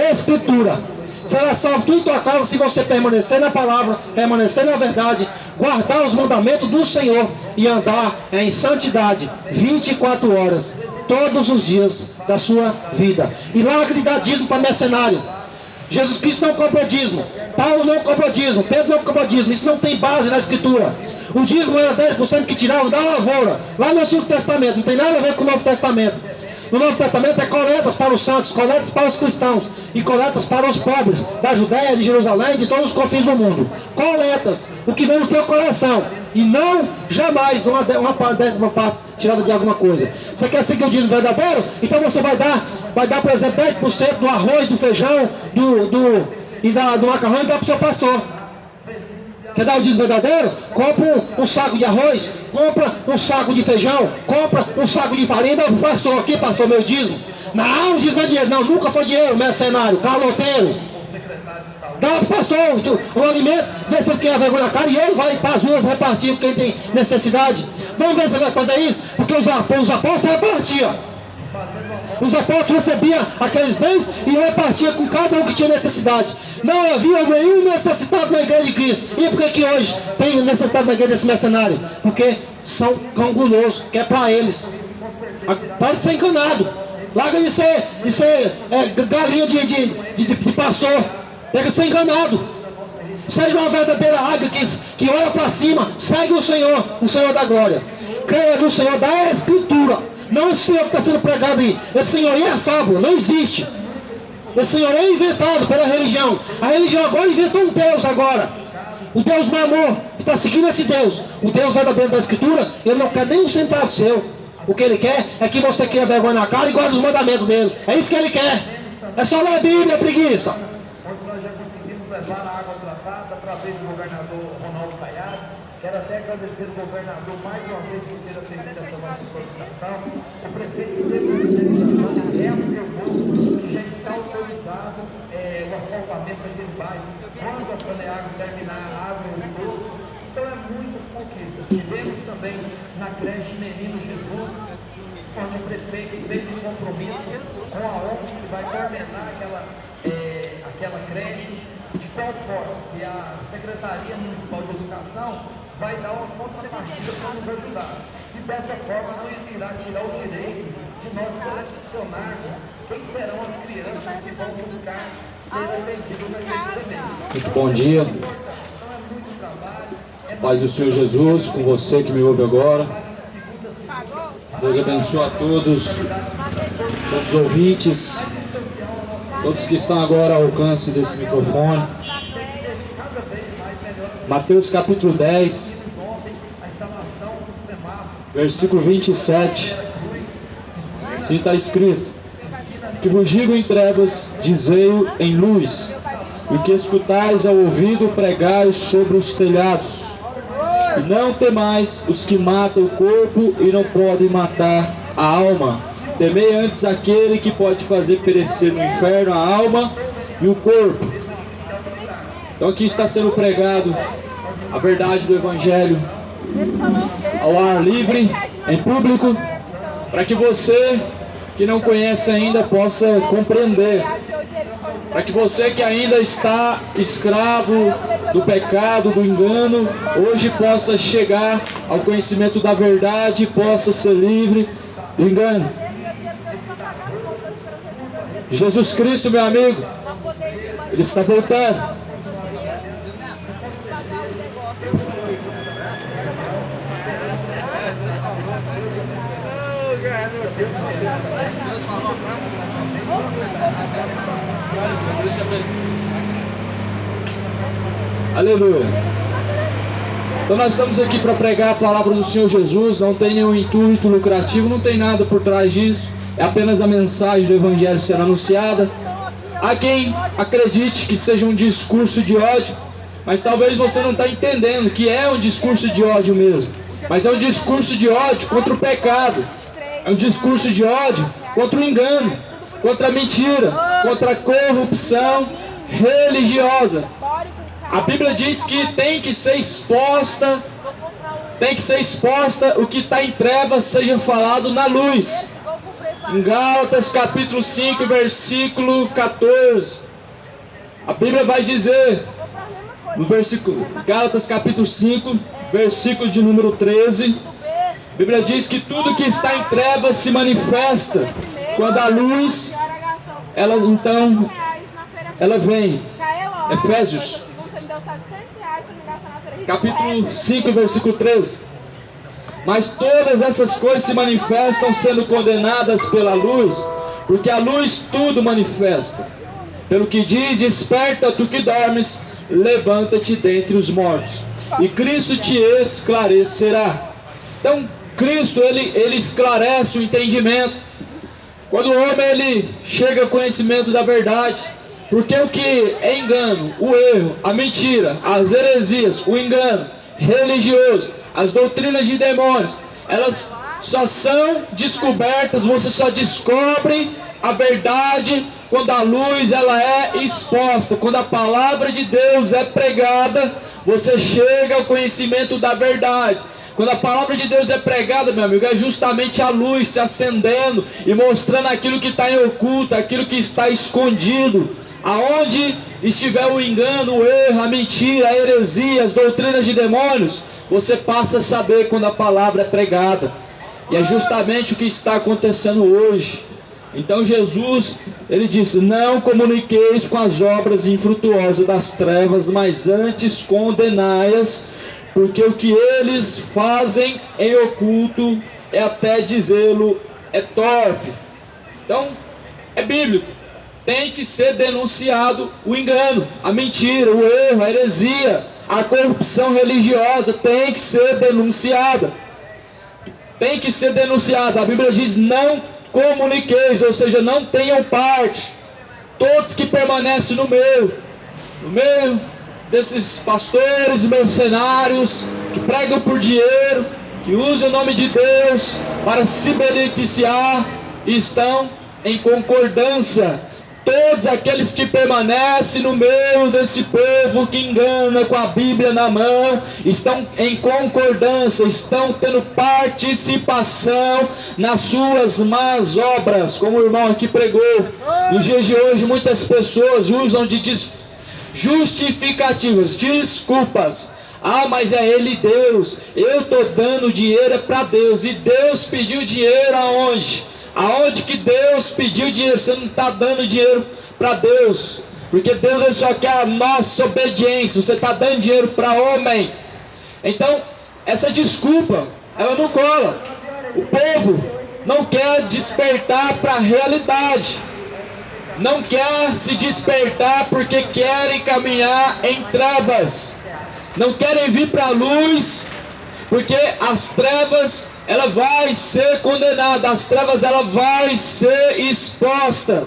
Escritura. Será salvo tu e tua casa se você permanecer na palavra, permanecer na verdade, guardar os mandamentos do Senhor e andar em santidade 24 horas, todos os dias da sua vida. E larga de dar dízimo para mercenário. Jesus Cristo não comprou dízimo, Paulo não comprou dízimo, Pedro não comprou dízimo. Isso não tem base na Escritura. O dízimo era 10% que tiravam da lavoura, lá no Antigo Testamento. Não tem nada a ver com o Novo Testamento. No Novo Testamento é coletas para os santos, coletas para os cristãos e coletas para os pobres da Judéia, de Jerusalém, de todos os confins do mundo. Coletas, o que vem no teu coração, e não jamais uma décima parte tirada de alguma coisa. Você quer seguir o dízimo verdadeiro? Então você vai dar, por exemplo, 10% do arroz, do feijão, do macarrão e dá para o seu pastor. Quer dar o dízimo verdadeiro? Compra um saco de arroz, compra um saco de feijão, compra um saco de farinha, dá para o pastor. Aqui, pastor, meu dízimo. Não, o dízimo é dinheiro. Não, nunca foi dinheiro, mercenário, caloteiro. Dá para o pastor o alimento, vê se ele quer vergonha na cara e ele vai para as ruas repartir quem tem necessidade. Vamos ver se ele vai fazer isso, porque os apóstolos repartiam. Os apóstolos recebiam aqueles bens e repartiam com cada um que tinha necessidade. Não havia nenhum necessitado na igreja de Cristo. E por que que hoje tem necessidade na igreja desse mercenário? Porque são cangulosos, que é para eles. Para de ser enganado. Larga de ser galinha de pastor. Pega de ser enganado. Seja uma verdadeira águia que olha para cima. Segue o Senhor da glória. Creia no Senhor da Escritura. Não esse Senhor que está sendo pregado aí. Esse Senhor aí é fábula, não existe. Esse Senhor é inventado pela religião. A religião agora inventou um Deus agora. O Deus do amor. Está seguindo esse Deus. O Deus verdadeiro da Escritura, Ele não quer nem um centavo seu. O que Ele quer é que você crie vergonha na cara e guarde os mandamentos dele. É isso que Ele quer. É só ler a Bíblia, preguiça. Onde nós já conseguimos levar a água tratada através do governador Ronaldo Caiado. Quero até agradecer o governador mais uma vez por ter atendido essa nossa solicitação. O prefeito de reafirmou que já está autorizado o asfaltamento daquele bairro quando a Saneago terminar a água e o esgoto. Então é muitas conquistas. Tivemos também na creche Menino Jesus, onde o prefeito fez um compromisso com a ONG que vai coordenar aquela creche, de qual forma que a Secretaria Municipal de Educação vai dar uma contrapartida para nos ajudar. E dessa forma não irá tirar o direito de nós selecionarmos quem serão as crianças que vão buscar ser atendidas naquele semestre. Muito bom dia. Pai do Senhor Jesus, com você que me ouve agora. Deus abençoe a todos os ouvintes, todos que estão agora ao alcance desse microfone. Mateus capítulo 10, versículo 27. Assim está escrito: que vos digo em trevas, dizei-o em luz, e que escutais ao ouvido, pregai sobre os telhados. E não temais os que matam o corpo e não podem matar a alma. Temei antes aquele que pode fazer perecer no inferno a alma e o corpo. Então aqui está sendo pregado a verdade do Evangelho ao ar livre, em público, para que você que não conhece ainda possa compreender, para que você que ainda está escravo do pecado, do engano, hoje possa chegar ao conhecimento da verdade e possa ser livre do engano. Jesus Cristo, meu amigo, Ele está voltando. Aleluia. Então nós estamos aqui para pregar a palavra do Senhor Jesus. Não tem nenhum intuito lucrativo, não tem nada por trás disso. É apenas a mensagem do Evangelho sendo anunciada. Há quem acredite que seja um discurso de ódio, mas talvez você não está entendendo que é um discurso de ódio mesmo. Mas é um discurso de ódio contra o pecado. É um discurso de ódio contra o engano, contra a mentira, contra a corrupção religiosa. A Bíblia diz que tem que ser exposta o que está em trevas seja falado na luz. Em Gálatas capítulo 5, versículo 14, a Bíblia vai dizer, no versículo, Gálatas capítulo 5, versículo de número 13, a Bíblia diz que tudo que está em trevas se manifesta quando a luz, ela vem. Efésios capítulo 5, versículo 13. Mas todas essas coisas se manifestam sendo condenadas pela luz, porque a luz tudo manifesta. Pelo que diz: desperta tu que dormes, levanta-te dentre os mortos, e Cristo te esclarecerá. Então Cristo ele esclarece o entendimento. Quando o homem ele chega ao conhecimento da verdade, porque o que é engano, o erro, a mentira, as heresias, o engano religioso, as doutrinas de demônios, elas só são descobertas, você só descobre a verdade quando a luz ela é exposta, quando a palavra de Deus é pregada, você chega ao conhecimento da verdade. Quando a palavra de Deus é pregada, meu amigo, é justamente a luz se acendendo e mostrando aquilo que está em oculto, aquilo que está escondido. Aonde estiver o engano, o erro, a mentira, a heresia, as doutrinas de demônios, você passa a saber quando a palavra é pregada. E é justamente o que está acontecendo hoje. Então Jesus, ele disse: não comuniqueis com as obras infrutuosas das trevas, mas antes condenai-as, porque o que eles fazem em oculto, é até dizê-lo, é torpe. Então, é bíblico. Tem que ser denunciado o engano, a mentira, o erro, a heresia, a corrupção religiosa tem que ser denunciada. Tem que ser denunciada. A Bíblia diz: não comuniqueis, ou seja, não tenham parte. Todos que permanecem no meio desses pastores mercenários, que pregam por dinheiro, que usam o nome de Deus para se beneficiar, estão em concordância. Todos aqueles que permanecem no meio desse povo que engana com a Bíblia na mão, estão em concordância, estão tendo participação nas suas más obras, como o irmão aqui pregou. Nos dias de hoje muitas pessoas usam de justificativas, desculpas. Ah, mas é Ele Deus, eu estou dando dinheiro para Deus, e Deus pediu dinheiro aonde? Aonde que Deus pediu dinheiro? Você não está dando dinheiro para Deus, porque Deus ele só quer a nossa obediência. Você está dando dinheiro para homem. Então, essa desculpa, ela não cola. O povo não quer despertar para a realidade. não quer se despertar porque querem caminhar em trevas. Não querem vir para a luz porque as trevas ela vai ser condenada, as trevas ela vai ser exposta.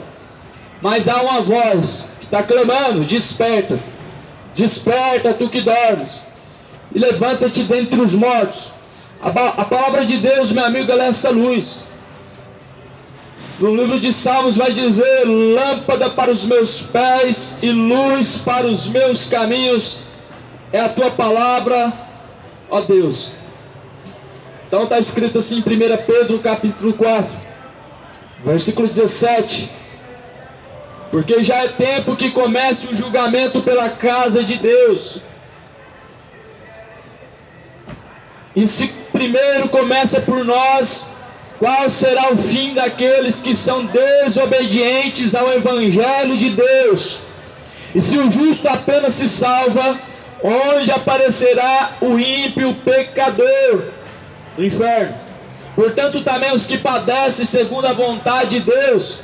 Mas há uma voz que está clamando: desperta, desperta tu que dormes, e levanta-te dentre os mortos. A palavra de Deus, meu amigo, ela é essa luz. No livro de Salmos vai dizer: lâmpada para os meus pés e luz para os meus caminhos é a tua palavra, ó Deus. Então está escrito assim em 1 Pedro capítulo 4, versículo 17: porque já é tempo que comece o julgamento pela casa de Deus. E se primeiro começa por nós, qual será o fim daqueles que são desobedientes ao Evangelho de Deus? E se o justo apenas se salva, onde aparecerá o ímpio pecador? No inferno. Portanto, também os que padecem segundo a vontade de Deus,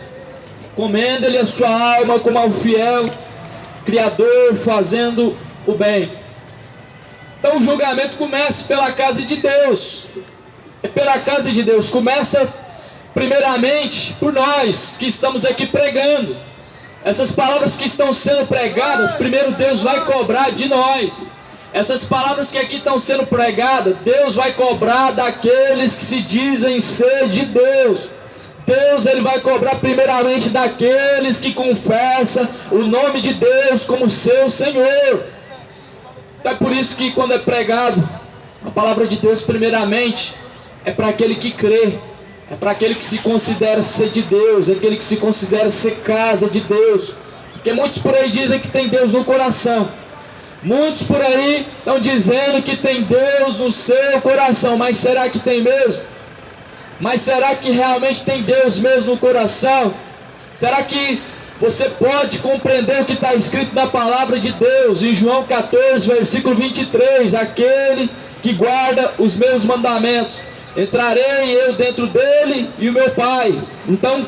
comenda-lhe a sua alma como ao fiel Criador, fazendo o bem. Então o julgamento começa pela casa de Deus. É pela casa de Deus. Começa primeiramente por nós que estamos aqui pregando. Essas palavras que estão sendo pregadas, primeiro Deus vai cobrar de nós. Essas palavras que aqui estão sendo pregadas, Deus vai cobrar daqueles que se dizem ser de Deus. Deus ele vai cobrar primeiramente daqueles que confessam o nome de Deus como seu Senhor. Então é por isso que quando é pregado a palavra de Deus, primeiramente é para aquele que crê, é para aquele que se considera ser de Deus, é aquele que se considera ser casa de Deus. Porque muitos por aí dizem que tem Deus no coração. Muitos por aí estão dizendo que tem Deus no seu coração. Mas será que tem mesmo? Mas será que realmente tem Deus mesmo no coração? Será que você pode compreender o que está escrito na palavra de Deus? Em João 14, versículo 23. Aquele que guarda os meus mandamentos, entrarei eu dentro dele e o meu Pai. Então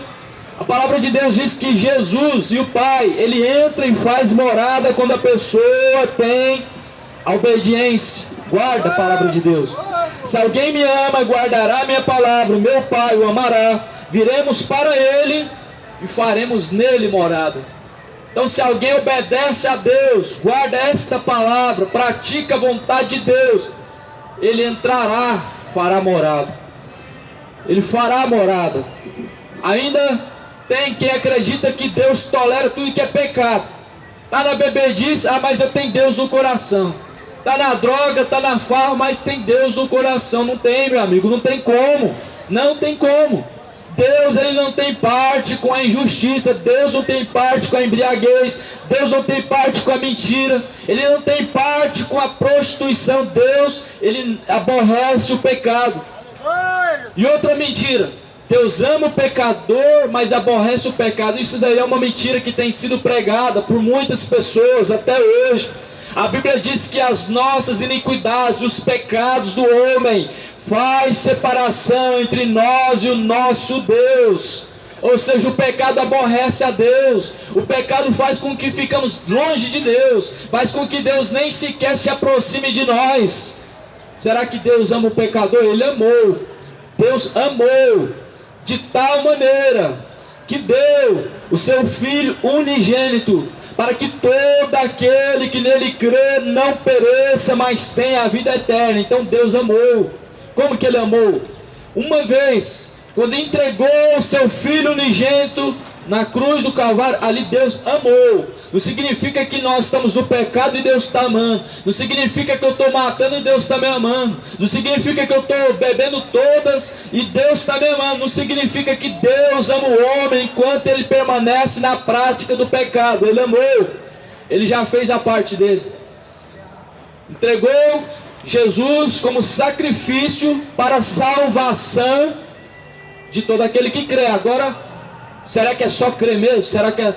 a palavra de Deus diz que Jesus e o Pai, ele entra e faz morada quando a pessoa tem a obediência. Guarda a palavra de Deus. Se alguém me ama, guardará a minha palavra, o meu Pai o amará, viremos para ele e faremos nele morada. Então se alguém obedece a Deus, guarda esta palavra, pratica a vontade de Deus, ele entrará, fará morada. Ele fará morada. Ainda tem quem acredita que Deus tolera tudo que é pecado. Está na bebedice, mas eu tenho Deus no coração. Está na droga, está na farra, mas tem Deus no coração. Não tem, meu amigo, não tem como. Não tem como. Deus ele não tem parte com a injustiça. Deus não tem parte com a embriaguez. Deus não tem parte com a mentira. Ele não tem parte com a prostituição. Deus ele aborrece o pecado. E outra mentira: Deus ama o pecador, mas aborrece o pecado. Isso daí é uma mentira que tem sido pregada por muitas pessoas até hoje. A Bíblia diz que as nossas iniquidades, os pecados do homem, faz separação entre nós e o nosso Deus. Ou seja, o pecado aborrece a Deus. O pecado faz com que ficamos longe de Deus. Faz com que Deus nem sequer se aproxime de nós. Será que Deus ama o pecador? Ele amou. Deus amou de tal maneira que deu o seu Filho unigênito, para que todo aquele que nele crê não pereça, mas tenha a vida eterna. Então Deus amou. Como que ele amou? Uma vez, quando entregou o seu Filho unigênito na cruz do Calvário, ali Deus amou. Não significa que nós estamos no pecado e Deus está amando. Não significa que eu estou matando e Deus está me amando. Não significa que eu estou bebendo todas e Deus está me amando. Não significa que Deus ama o homem enquanto ele permanece na prática do pecado. Ele amou. Ele já fez a parte dele. Entregou Jesus como sacrifício para a salvação de todo aquele que crê. Agora, será que é só crer mesmo? Será que é...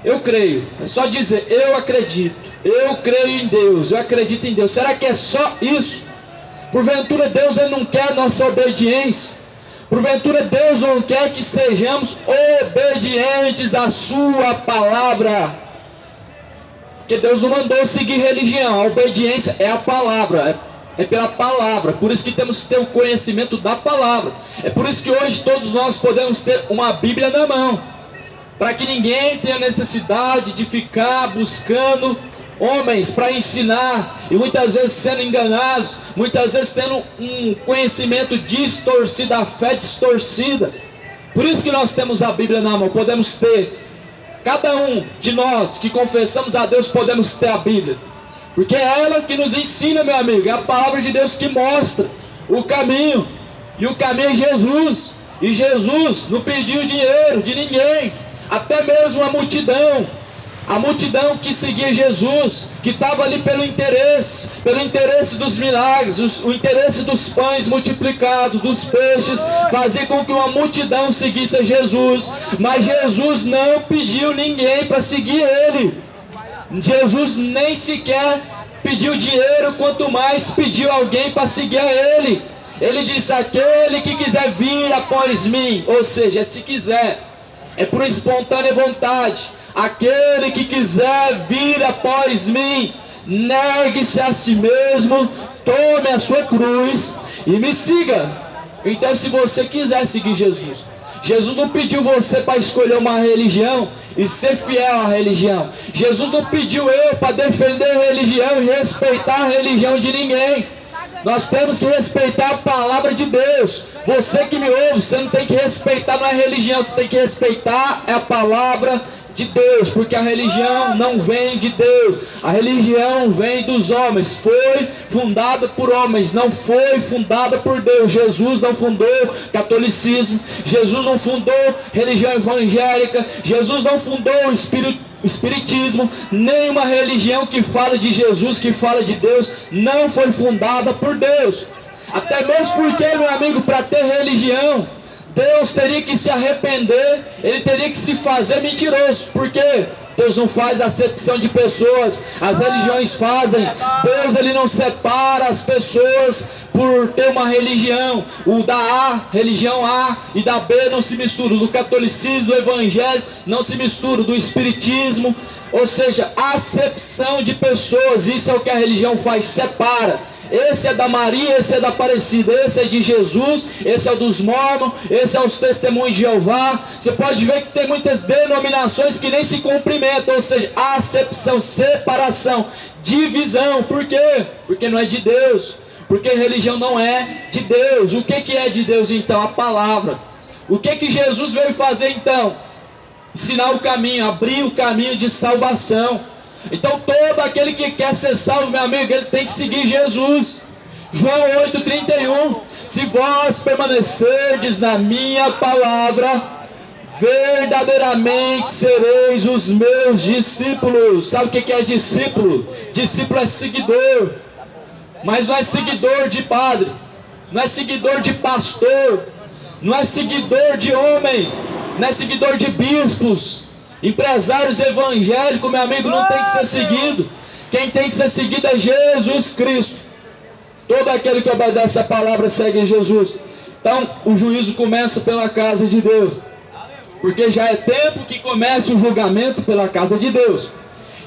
Eu creio, é só dizer, eu acredito, eu creio em Deus, eu acredito em Deus. Será que é só isso? Porventura Deus ele não quer nossa obediência? Porventura Deus não quer que sejamos obedientes à sua palavra. Porque Deus não mandou seguir religião. A obediência é a palavra, é pela palavra. Por isso que temos que ter o conhecimento da palavra. É por isso que hoje todos nós podemos ter uma Bíblia na mão, para que ninguém tenha necessidade de ficar buscando homens para ensinar, e muitas vezes sendo enganados, muitas vezes tendo um conhecimento distorcido, a fé distorcida. Por isso que nós temos a Bíblia na mão, podemos ter, cada um de nós que confessamos a Deus, podemos ter a Bíblia, porque é ela que nos ensina, meu amigo, é a palavra de Deus que mostra o caminho, e o caminho é Jesus, e Jesus não pediu dinheiro de ninguém, até mesmo a multidão que seguia Jesus, que estava ali pelo interesse dos milagres, o interesse dos pães multiplicados, dos peixes, fazia com que uma multidão seguisse a Jesus, mas Jesus não pediu ninguém para seguir ele. Jesus nem sequer pediu dinheiro, quanto mais pediu alguém para seguir a ele. Ele disse: aquele que quiser vir após mim, ou seja, se quiser, é por espontânea vontade. Aquele que quiser vir após mim, negue-se a si mesmo, tome a sua cruz e me siga. Então, se você quiser seguir Jesus, Jesus não pediu você para escolher uma religião e ser fiel à religião. Jesus não pediu eu para defender a religião e respeitar a religião de ninguém. Nós temos que respeitar a palavra de Deus. Você que me ouve, você não tem que respeitar, não é religião, você tem que respeitar a palavra de Deus, porque a religião não vem de Deus, a religião vem dos homens, foi fundada por homens, não foi fundada por Deus. Jesus não fundou catolicismo, Jesus não fundou religião evangélica, Jesus não fundou o espiritismo, nenhuma religião que fala de Jesus, que fala de Deus, não foi fundada por Deus. Até mesmo porque, meu amigo, para ter religião, Deus teria que se arrepender, ele teria que se fazer mentiroso, porque Deus não faz acepção de pessoas, as religiões fazem. Deus, ele não separa as pessoas por ter uma religião. O da A, religião A, e da B não se mistura. Do catolicismo, do evangelho não se mistura. Do espiritismo, ou seja, acepção de pessoas. Isso é o que a religião faz, separa. Esse é da Maria, esse é da Aparecida, esse é de Jesus, esse é o dos Mormons, esse é os Testemunhos de Jeová. Você pode ver que tem muitas denominações que nem se cumprimentam, ou seja, acepção, separação, divisão. Por quê? Porque não é de Deus, porque religião não é de Deus. O que é de Deus então? A palavra. O que Jesus veio fazer então? Ensinar o caminho, abrir o caminho de salvação. Então todo aquele que quer ser salvo, meu amigo, ele tem que seguir Jesus. João 8,31: se vós permanecerdes na minha palavra, verdadeiramente sereis os meus discípulos. Sabe o que é discípulo? Discípulo é seguidor, mas não é seguidor de padre, não é seguidor de pastor, não é seguidor de homens, não é seguidor de bispos, empresários evangélicos. Meu amigo, não tem que ser seguido. Quem tem que ser seguido é Jesus Cristo. Todo aquele que obedece a palavra segue Jesus. Então o juízo começa pela casa de Deus, porque já é tempo que comece o julgamento pela casa de Deus.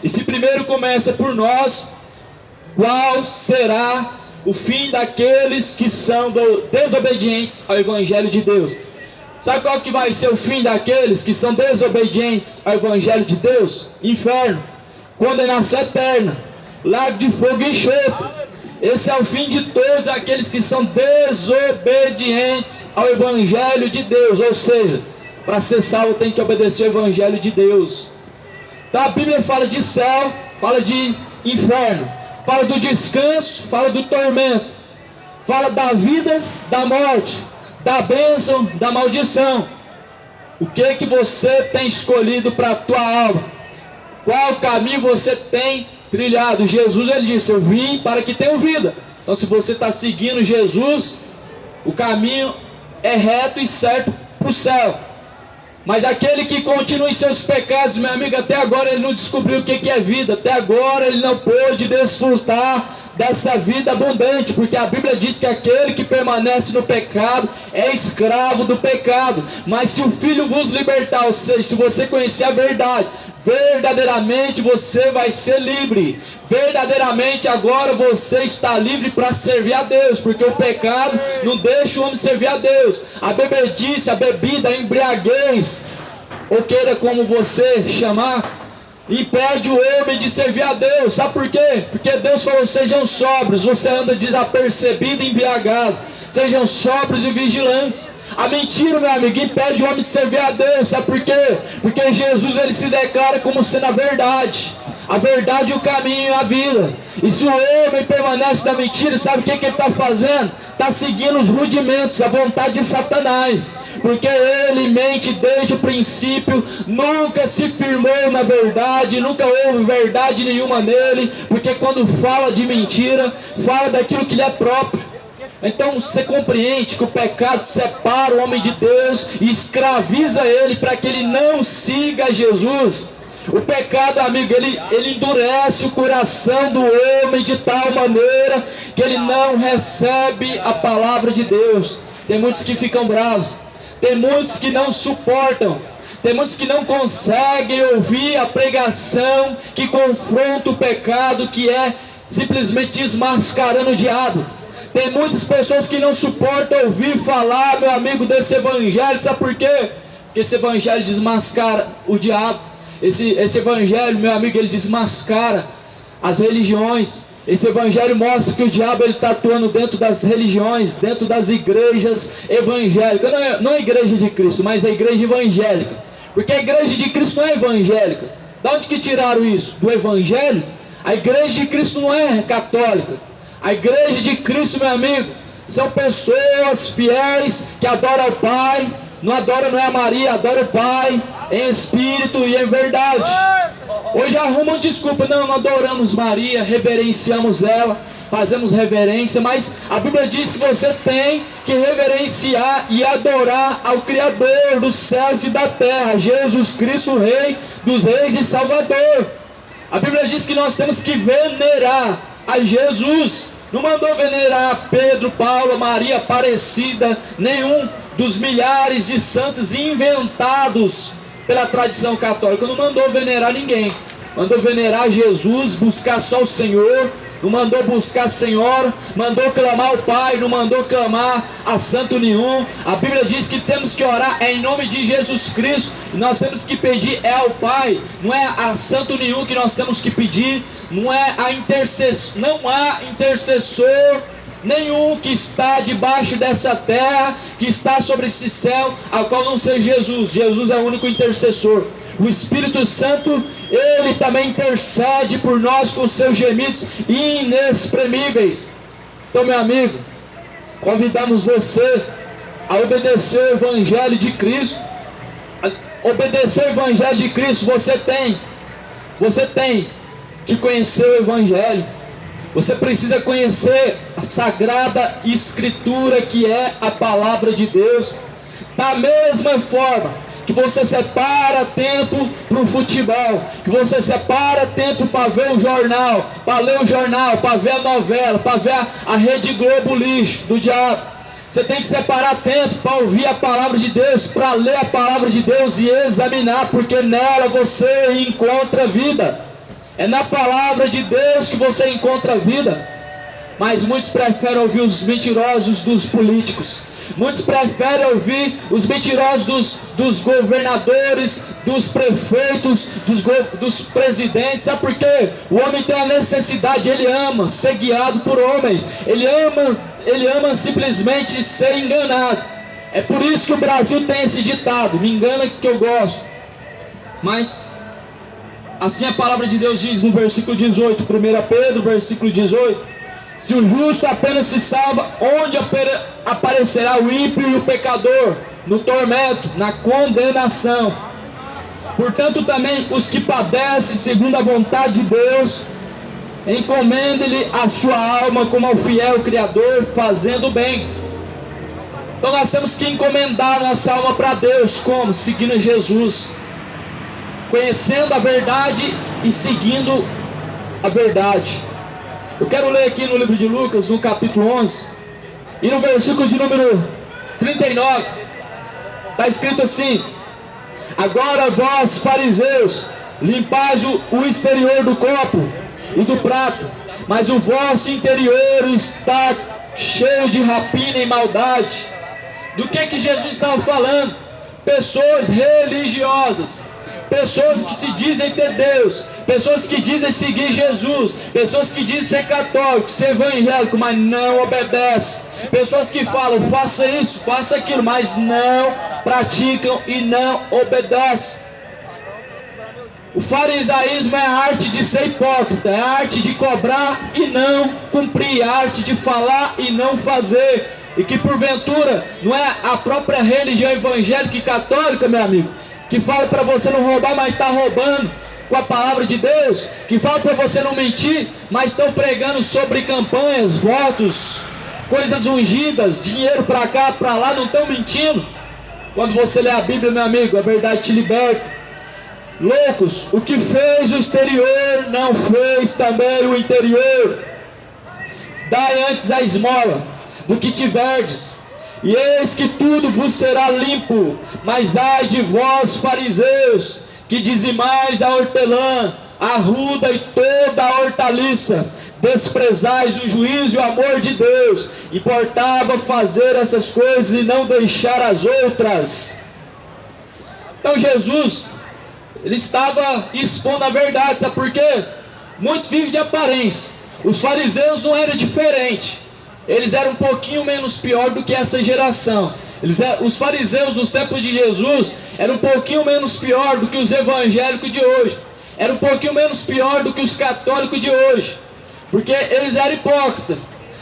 E se primeiro começa por nós, qual será o fim daqueles que são desobedientes ao evangelho de Deus? Sabe qual que vai ser o fim daqueles que são desobedientes ao evangelho de Deus? Inferno, condenação eterna, lago de fogo e enxofre. Esse é o fim de todos aqueles que são desobedientes ao evangelho de Deus. Ou seja, para ser salvo tem que obedecer o evangelho de Deus. Então a Bíblia fala de céu, fala de inferno, fala do descanso, fala do tormento, fala da vida, da morte, da bênção, da maldição. O que você tem escolhido para a tua alma? Qual caminho você tem trilhado? Jesus, ele disse: eu vim para que tenham vida. Então se você está seguindo Jesus, o caminho é reto e certo para o céu. Mas aquele que continua em seus pecados, meu amigo, até agora ele não descobriu o que é vida. Até agora ele não pôde desfrutar dessa vida abundante, porque a Bíblia diz que aquele que permanece no pecado é escravo do pecado. Mas se o Filho vos libertar, ou seja, se você conhecer a verdade, verdadeiramente você vai ser livre. Verdadeiramente agora você está livre para servir a Deus, porque o pecado não deixa o homem servir a Deus. A bebedice, a bebida, a embriaguez, ou queira como você chamar, impede o homem de servir a Deus. Sabe por quê? Porque Deus falou: sejam sóbrios. Você anda desapercebido e embriagado. Sejam sóbrios e vigilantes. A mentira, meu amigo, impede o homem de servir a Deus. Sabe por quê? Porque Jesus, ele se declara como sendo a verdade, o caminho e a vida. E se o homem permanece na mentira, sabe o que ele está fazendo? Está seguindo os rudimentos, a vontade de Satanás. Porque ele mente desde o princípio, nunca se firmou na verdade, nunca houve verdade nenhuma nele. Porque quando fala de mentira, fala daquilo que lhe é próprio. Então você compreende que o pecado separa o homem de Deus e escraviza ele para que ele não siga Jesus. O pecado, amigo, ele endurece o coração do homem de tal maneira que ele não recebe a palavra de Deus. Tem muitos que ficam bravos, tem muitos que não suportam, tem muitos que não conseguem ouvir a pregação que confronta o pecado, que é simplesmente desmascarando o diabo. Tem muitas pessoas que não suportam ouvir falar, meu amigo, desse evangelho. Sabe por quê? Porque esse evangelho desmascara o diabo. Esse evangelho, meu amigo, ele desmascara as religiões. Esse evangelho mostra que o diabo está atuando dentro das religiões, dentro das igrejas evangélicas. Não é a igreja de Cristo, mas a igreja evangélica. Porque a igreja de Cristo não é evangélica. De onde que tiraram isso? Do evangelho? A igreja de Cristo não é católica. A igreja de Cristo, meu amigo, são pessoas fiéis que adoram o Pai. Não é a Maria, adora o Pai em espírito e em verdade. Hoje arrumam desculpa: não adoramos Maria, reverenciamos ela, fazemos reverência. Mas a Bíblia diz que você tem que reverenciar e adorar ao Criador dos céus e da terra, Jesus Cristo, Rei dos reis e Salvador. A Bíblia diz que nós temos que venerar a Jesus. Não mandou venerar Pedro, Paulo, Maria Aparecida, nenhum dos milhares de santos inventados pela tradição católica. Não mandou venerar ninguém. Mandou venerar Jesus, buscar só o Senhor. Não mandou buscar a Senhora, mandou clamar ao Pai, não mandou clamar a santo nenhum. A Bíblia diz que temos que orar em nome de Jesus Cristo. E nós temos que pedir ao Pai, não é a santo nenhum que nós temos que pedir. Não há intercessor nenhum que está debaixo dessa terra, que está sobre esse céu, ao qual não seja Jesus. Jesus é o único intercessor. O Espírito Santo, ele também intercede por nós com seus gemidos inexprimíveis. Então, meu amigo, convidamos você a obedecer o Evangelho de Cristo. Obedecer o Evangelho de Cristo, você tem que conhecer o Evangelho. Você precisa conhecer a Sagrada Escritura, que é a Palavra de Deus. Da mesma forma que você separa tempo para o futebol, que você separa tempo para ver o jornal, para ler o jornal, para ver a novela, para ver a Rede Globo lixo do diabo. Você tem que separar tempo para ouvir a palavra de Deus, para ler a palavra de Deus e examinar, porque nela você encontra vida. É na palavra de Deus que você encontra vida. Mas muitos preferem ouvir os mentirosos dos políticos. Muitos preferem ouvir os mentirosos dos governadores, dos prefeitos, dos presidentes. Sabe por quê? O homem tem a necessidade, ele ama ser guiado por homens. Ele ama simplesmente ser enganado. É por isso que o Brasil tem esse ditado: me engana que eu gosto. Mas assim a palavra de Deus diz no versículo 18, 1 Pedro, versículo 18: se o justo apenas se salva, onde aparecerá o ímpio e o pecador? No tormento, na condenação. Portanto, também os que padecem segundo a vontade de Deus, encomendem-lhe a sua alma como ao fiel Criador, fazendo bem. Então nós temos que encomendar nossa alma para Deus. Como? Seguindo Jesus, conhecendo a verdade e seguindo a verdade. Eu quero ler aqui no livro de Lucas, no capítulo 11, e no versículo de número 39, está escrito assim: agora vós, fariseus, limpais o exterior do copo e do prato, mas o vosso interior está cheio de rapina e maldade. Do que Jesus estava falando? Pessoas religiosas, pessoas que se dizem ter Deus, pessoas que dizem seguir Jesus, pessoas que dizem ser católico, ser evangélico, mas não obedecem, pessoas que falam faça isso, faça aquilo, mas não praticam e não obedecem. O farisaísmo é a arte de ser hipócrita, é a arte de cobrar e não cumprir, a arte de falar e não fazer. E que porventura não é a própria religião evangélica e católica, meu amigo, que fala para você não roubar, mas está roubando com a palavra de Deus, que fala para você não mentir, mas estão pregando sobre campanhas, votos, coisas ungidas, dinheiro para cá, para lá, não estão mentindo. Quando você lê a Bíblia, meu amigo, a verdade te liberta. Loucos, o que fez o exterior não fez também o interior. Dai antes a esmola do que tiverdes, e eis que tudo vos será limpo. Mas ai de vós, fariseus, que dizimais a hortelã, a ruda e toda a hortaliça, desprezais o juízo e o amor de Deus. Importava fazer essas coisas e não deixar as outras. Então Jesus, ele estava expondo a verdade, sabe por quê? Muitos vivem de aparência. Os fariseus não eram diferentes, eles eram um pouquinho menos pior do que essa geração. Os fariseus dos tempos de Jesus eram um pouquinho menos pior do que os evangélicos de hoje, eram um pouquinho menos pior do que os católicos de hoje, porque eles eram hipócritas,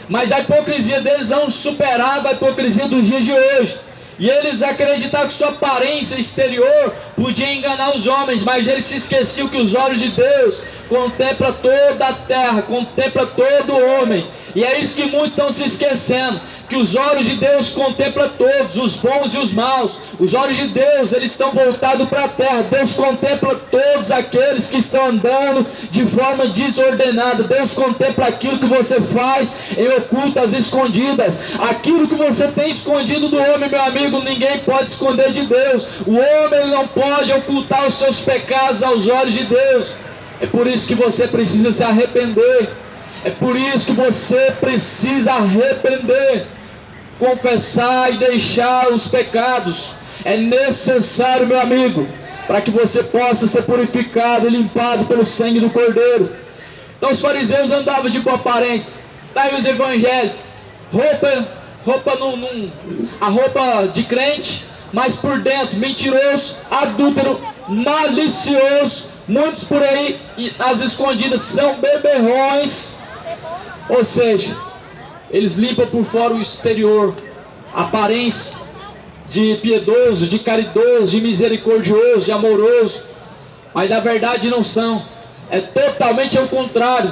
mas a hipocrisia deles não superava a hipocrisia dos dias de hoje. E eles acreditavam que sua aparência exterior podia enganar os homens, mas eles se esqueciam que os olhos de Deus contemplam toda a terra, contemplam todo homem. E é isso que muitos estão se esquecendo, que os olhos de Deus contemplam todos, os bons e os maus. Os olhos de Deus, eles estão voltados para a terra. Deus contempla todos aqueles que estão andando de forma desordenada. Deus contempla aquilo que você faz em ocultas, escondidas. Aquilo que você tem escondido do homem, meu amigo, ninguém pode esconder de Deus. O homem não pode ocultar os seus pecados aos olhos de Deus. É por isso que você precisa se arrepender. É por isso que você precisa arrepender, confessar e deixar os pecados. É necessário, meu amigo, para que você possa ser purificado e limpado pelo sangue do Cordeiro. Então os fariseus andavam de boa aparência. Daí os evangélicos, a roupa de crente, mas por dentro mentiroso, adúltero, malicioso. Muitos por aí, as escondidas, são beberrões. Ou seja, eles limpam por fora o exterior, a aparência de piedoso, de caridoso, de misericordioso, de amoroso, mas na verdade não são. É totalmente ao contrário,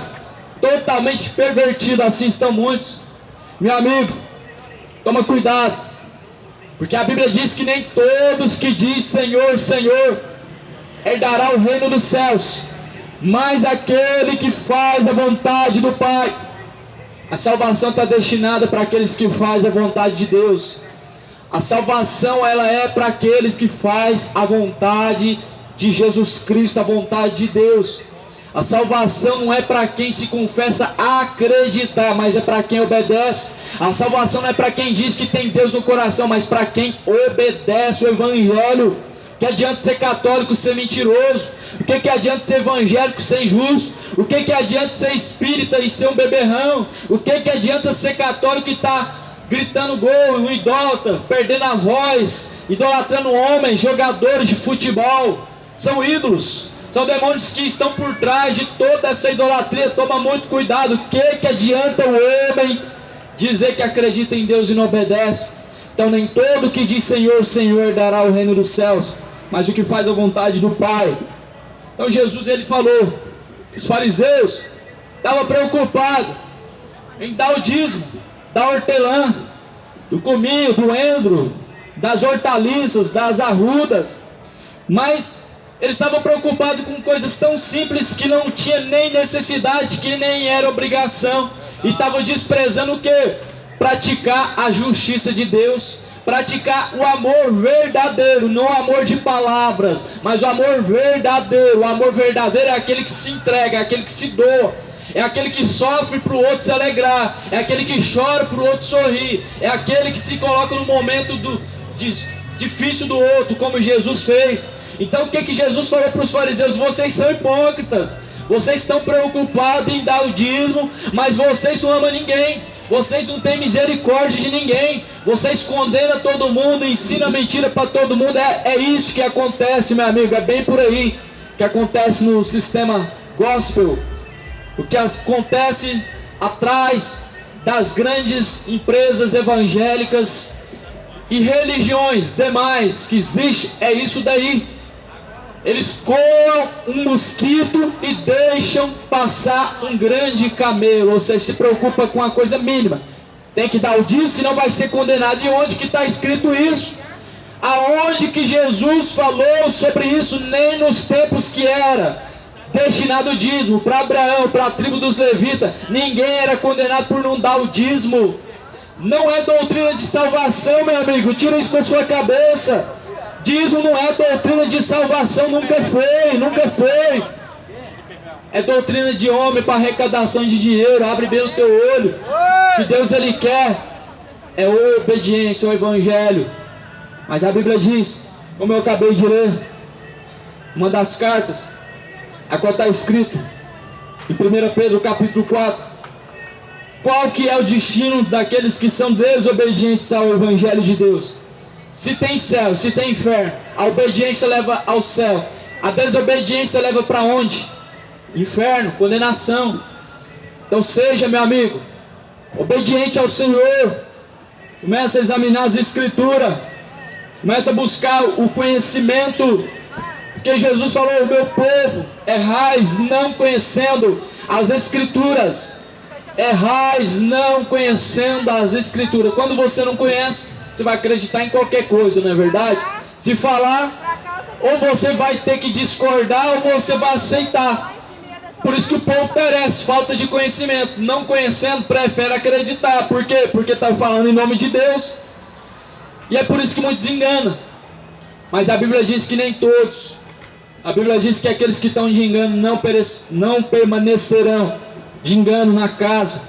totalmente pervertido. Assim estão muitos. Meu amigo, toma cuidado, porque a Bíblia diz que nem todos que diz Senhor, Senhor herdará o reino dos céus, mas aquele que faz a vontade do Pai. A salvação está destinada para aqueles que fazem a vontade de Deus. A salvação, ela é para aqueles que fazem a vontade de Jesus Cristo, a vontade de Deus. A salvação não é para quem se confessa acreditar, mas é para quem obedece. A salvação não é para quem diz que tem Deus no coração, mas para quem obedece o Evangelho. O que adianta ser católico, ser mentiroso? O que adianta ser evangélico, ser injusto? O que adianta ser espírita e ser um beberrão? O que adianta ser católico e estar gritando gol, um idólatra, perdendo a voz, idolatrando homens, jogadores de futebol? São ídolos, são demônios que estão por trás de toda essa idolatria. Toma muito cuidado. O que adianta o homem dizer que acredita em Deus e não obedece? Então nem todo que diz Senhor, Senhor dará o reino dos céus, mas o que faz a vontade do Pai. Então Jesus, ele falou, os fariseus estavam preocupados em dar o dízimo, dar hortelã, do cominho, do endro, das hortaliças, das arrudas. Mas eles estavam preocupados com coisas tão simples que não tinha nem necessidade, que nem era obrigação. E estavam desprezando o quê? Praticar a justiça de Deus, praticar o amor verdadeiro, não o amor de palavras, mas o amor verdadeiro. O amor verdadeiro é aquele que se entrega, é aquele que se doa, é aquele que sofre para o outro se alegrar, é aquele que chora para o outro sorrir, é aquele que se coloca no momento difícil do outro, como Jesus fez. Então o que Jesus falou para os fariseus? Vocês são hipócritas, vocês estão preocupados em dar o dízimo, mas vocês não amam ninguém, vocês não têm misericórdia de ninguém, vocês condenam todo mundo, ensinam mentira para todo mundo. É isso que acontece, meu amigo, é bem por aí que acontece no sistema gospel. O que acontece atrás das grandes empresas evangélicas e religiões demais que existem, é isso daí. Eles coam um mosquito e deixam passar um grande camelo, ou seja, se preocupa com a coisa mínima. Tem que dar o dízimo, senão vai ser condenado. E onde que está escrito isso? Aonde que Jesus falou sobre isso? Nem nos tempos que era destinado o dízimo para Abraão, para a tribo dos levitas, ninguém era condenado por não dar o dízimo. Não é doutrina de salvação, meu amigo, tira isso da sua cabeça. Dízimo não é doutrina de salvação, nunca foi, nunca foi. É doutrina de homem para arrecadação de dinheiro. Abre bem o teu olho. O que Deus ele quer é obediência ao evangelho. Mas a Bíblia diz, como eu acabei de ler, uma das cartas, a qual está escrito em 1 Pedro capítulo 4, qual que é o destino daqueles que são desobedientes ao evangelho de Deus? Se tem céu, se tem inferno, a obediência leva ao céu, a desobediência leva para onde? Inferno, condenação. Então seja, meu amigo, obediente ao Senhor. Começa a examinar as escrituras, começa a buscar o conhecimento, porque Jesus falou: o meu povo errais não conhecendo as escrituras. Errais não conhecendo as escrituras. Quando você não conhece, você vai acreditar em qualquer coisa, não é verdade? Se falar, ou você vai ter que discordar, ou você vai aceitar. Por isso que o povo perece, falta de conhecimento. Não conhecendo, prefere acreditar. Por quê? Porque está falando em nome de Deus. E é por isso que muitos enganam. Mas a Bíblia diz que nem todos. A Bíblia diz que aqueles que estão de engano não permanecerão de engano na casa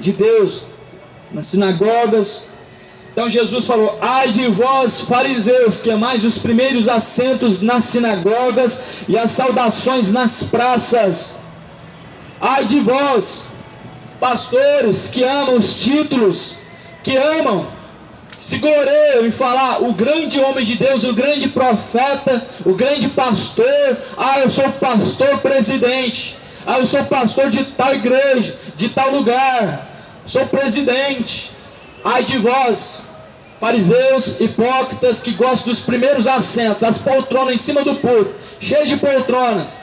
de Deus, nas sinagogas. Então Jesus falou: ai de vós, fariseus, que amais os primeiros assentos nas sinagogas e as saudações nas praças. Ai de vós, pastores, que amam os títulos, que amam, se gloriam em falar o grande homem de Deus, o grande profeta, o grande pastor. Ah, eu sou pastor presidente. Ah, eu sou pastor de tal igreja, de tal lugar. Sou presidente. Ai de vós, fariseus, hipócritas, que gostam dos primeiros assentos, as poltronas em cima do púlpito, cheio de poltronas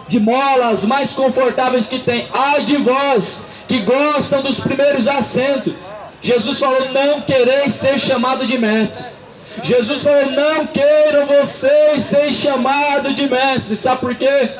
de mola, as mais confortáveis que tem. Ai de vós, que gostam dos primeiros assentos. Jesus falou: não quereis ser chamado de mestres. Jesus falou: não queiram vocês ser chamados de mestres. Sabe por quê?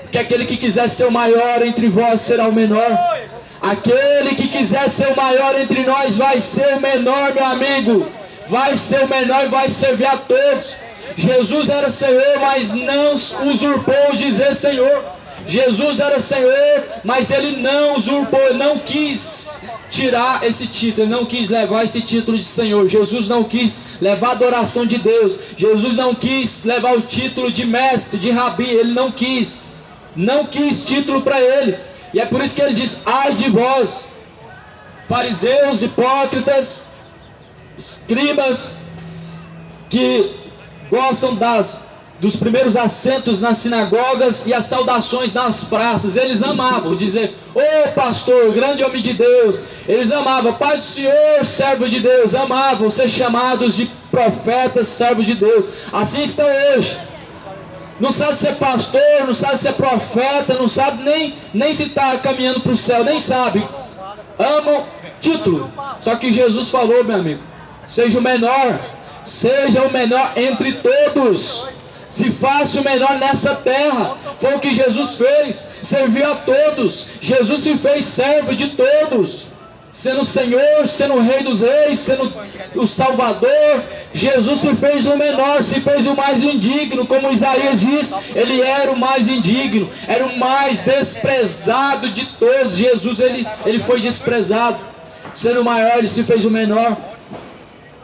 Porque aquele que quiser ser o maior entre vós será o menor. Aquele que quiser ser o maior entre nós vai ser o menor, meu amigo. Vai ser o menor e vai servir a todos. Jesus era Senhor, mas não usurpou dizer Senhor. Jesus era Senhor, mas Ele não usurpou, Ele não quis tirar esse título, Ele não quis levar esse título de Senhor. Jesus não quis levar a adoração de Deus. Jesus não quis levar o título de mestre, de rabi. Ele não quis título para Ele. E é por isso que Ele diz: ai de vós, fariseus, hipócritas, escribas, que gostam dos primeiros assentos nas sinagogas e as saudações nas praças. Eles amavam dizer: ô pastor, grande homem de Deus. Eles amavam: paz do Senhor, servo de Deus. Amavam ser chamados de profetas, servo de Deus. Assim estão hoje. Não sabe se é pastor, não sabe se é profeta, não sabe nem se está caminhando para o céu, nem sabe. amam título. Só que Jesus falou, meu amigo, seja o menor entre todos. Se faça o menor nessa terra. Foi o que Jesus fez, serviu a todos. Jesus se fez servo de todos, sendo o Senhor, sendo o Rei dos Reis, sendo o Salvador. Jesus se fez o menor, se fez o mais indigno, como Isaías diz, ele era o mais indigno, era o mais desprezado de todos. Jesus, ele foi desprezado, sendo o maior, ele se fez o menor.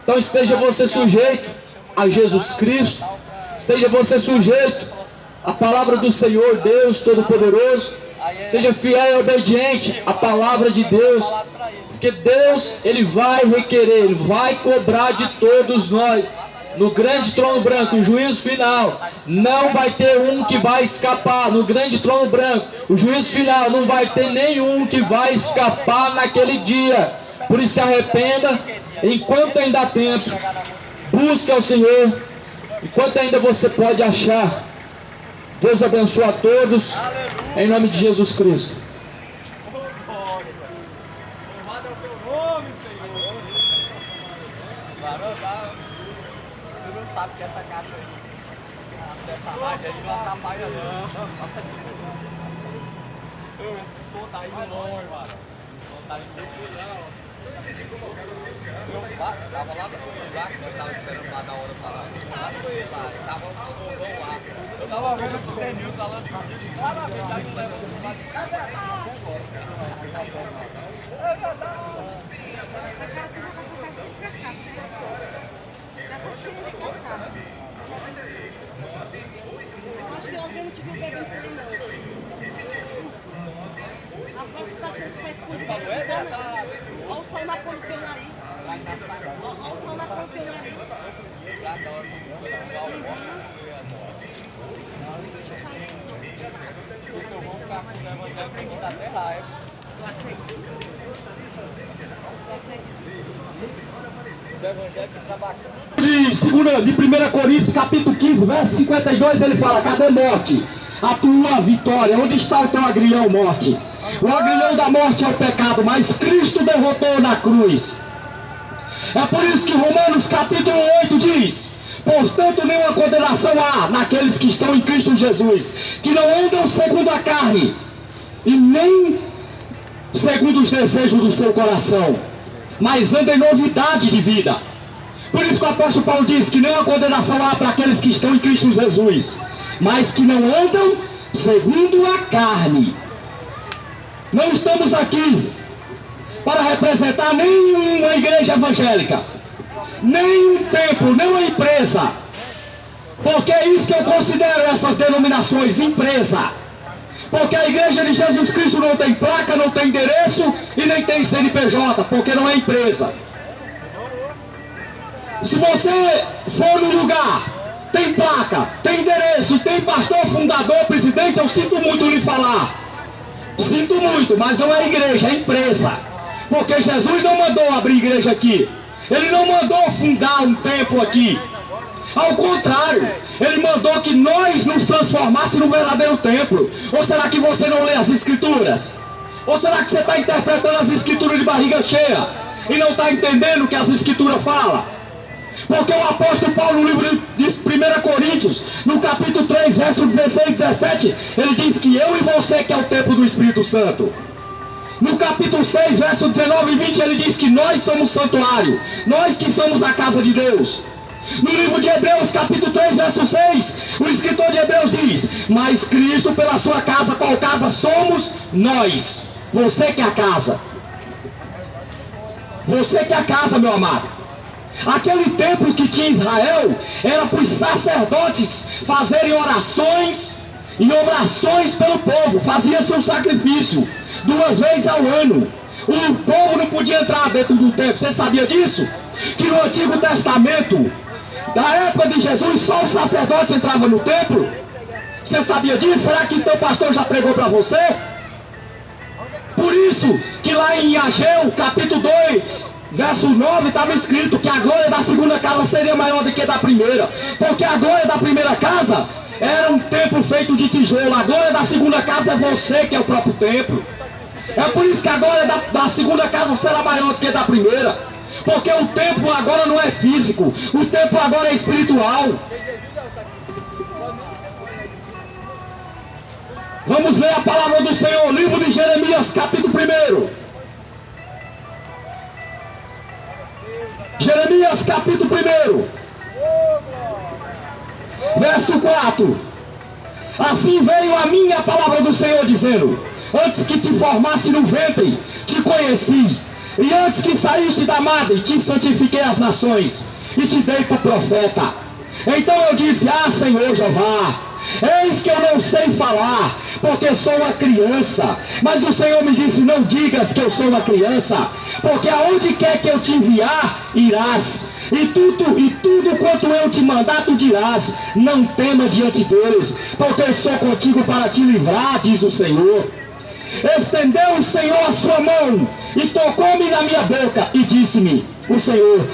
Então esteja você sujeito a Jesus Cristo, esteja você sujeito à palavra do Senhor Deus Todo-Poderoso, seja fiel e obediente à palavra de Deus, porque Deus, ele vai requerer, ele vai cobrar de todos nós. No grande trono branco, o juízo final, não vai ter um que vai escapar. No grande trono branco, o juízo final, não vai ter nenhum que vai escapar naquele dia. Por isso se arrependa, enquanto ainda há tempo, busque ao Senhor, enquanto ainda você pode achar. Deus abençoe a todos, em nome de Jesus Cristo. Você não sabe que essa caixa aí, dessa rádio aí, não atrapalha não. Esse som tá indo longe, mano. O som tá indo longe. Eu tava lá no lugar que nós tava esperando lá na hora falar. Lá com ele lá, ele tava com o somzão lá. Eu tava vendo o Super News falando disso, claramente já que leva o som lá de Acho que alguém que viu bebê isso aí não. A foto está sendo escondida. Olha o sol na ponta do teu nariz. Olha o sol na ponta do teu nariz. De 1 Coríntios capítulo 15, verso 52, ele fala: cadê morte? A tua vitória, onde está o teu agrilhão, morte? O agrilhão da morte é o pecado, mas Cristo derrotou na cruz. É por isso que Romanos capítulo 8 diz: portanto nenhuma condenação há naqueles que estão em Cristo Jesus, que não andam segundo a carne, e nem segundo os desejos do seu coração, mas andam em novidade de vida. Por isso que o apóstolo Paulo diz que nenhuma condenação há para aqueles que estão em Cristo Jesus, mas que não andam segundo a carne. Não estamos aqui para representar nenhuma igreja evangélica, nem um templo, nem uma empresa, porque é isso que eu considero essas denominações, empresa. Porque a igreja de Jesus Cristo não tem placa, não tem endereço e nem tem CNPJ, porque não é empresa. Se você for no lugar, tem placa, tem endereço, tem pastor, fundador, presidente, eu sinto muito lhe falar. Sinto muito, mas não é igreja, é empresa. Porque Jesus não mandou abrir igreja aqui. Ele não mandou fundar um templo aqui. Ao contrário, ele mandou que nós nos transformássemos no verdadeiro templo. Ou será que você não lê as escrituras? Ou será que você está interpretando as escrituras de barriga cheia e não está entendendo o que as escrituras falam? Porque o apóstolo Paulo, no livro de 1 Coríntios, no capítulo 3, verso 16 e 17, ele diz que eu e você que é o templo do Espírito Santo. No capítulo 6, verso 19 e 20, ele diz que nós somos santuário, nós que somos da casa de Deus. No livro de Hebreus, capítulo 3, verso 6, o escritor de Hebreus diz: mas Cristo pela sua casa, qual casa? Somos nós. Você que é a casa. Você que é a casa, meu amado. Aquele templo que tinha Israel era para os sacerdotes fazerem orações e orações pelo povo. Fazia-se um sacrifício 2 vezes ao ano. O povo não podia entrar dentro do templo. Você sabia disso? Que no Antigo Testamento, da época de Jesus, só os sacerdotes entravam no templo? Você sabia disso? Será que teu pastor já pregou para você? Por isso que lá em Ageu, capítulo 2, verso 9, estava escrito que a glória da segunda casa seria maior do que da primeira. Porque a glória da primeira casa era um templo feito de tijolo. A glória da segunda casa é você que é o próprio templo. É por isso que agora da segunda casa será maior do que da primeira. Porque o templo agora não é físico, o templo agora é espiritual. Vamos ler a palavra do Senhor, livro de Jeremias, capítulo 1. Jeremias, capítulo 1, verso 4. Assim veio a minha palavra do Senhor, dizendo: antes que te formasse no ventre, te conheci, e antes que saíste da madre, te santifiquei as nações, e te dei por profeta. Então eu disse: ah, Senhor Jeová, eis que eu não sei falar, porque sou uma criança. Mas o Senhor me disse: não digas que eu sou uma criança, porque aonde quer que eu te enviar, irás. E tudo quanto eu te mandar, tu dirás: não tema diante deles, porque eu sou contigo para te livrar, diz o Senhor. Estendeu o Senhor a sua mão e tocou-me na minha boca e disse-me o Senhor: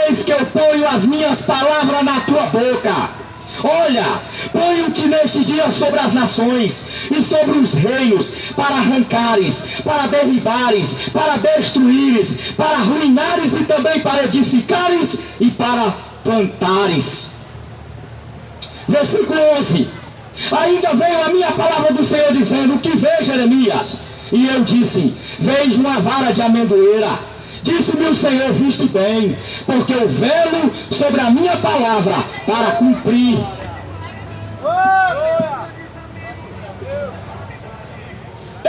eis que eu ponho as minhas palavras na tua boca. Olha, ponho-te neste dia sobre as nações e sobre os reinos, para arrancares, para derribares, para destruíres, para arruinares e também para edificares e para plantares. Versículo 11. Ainda veio a minha palavra do Senhor dizendo: o que vê, Jeremias? E eu disse: vejo uma vara de amendoeira. Disse-me o Senhor: viste bem, porque eu velo sobre a minha palavra para cumprir.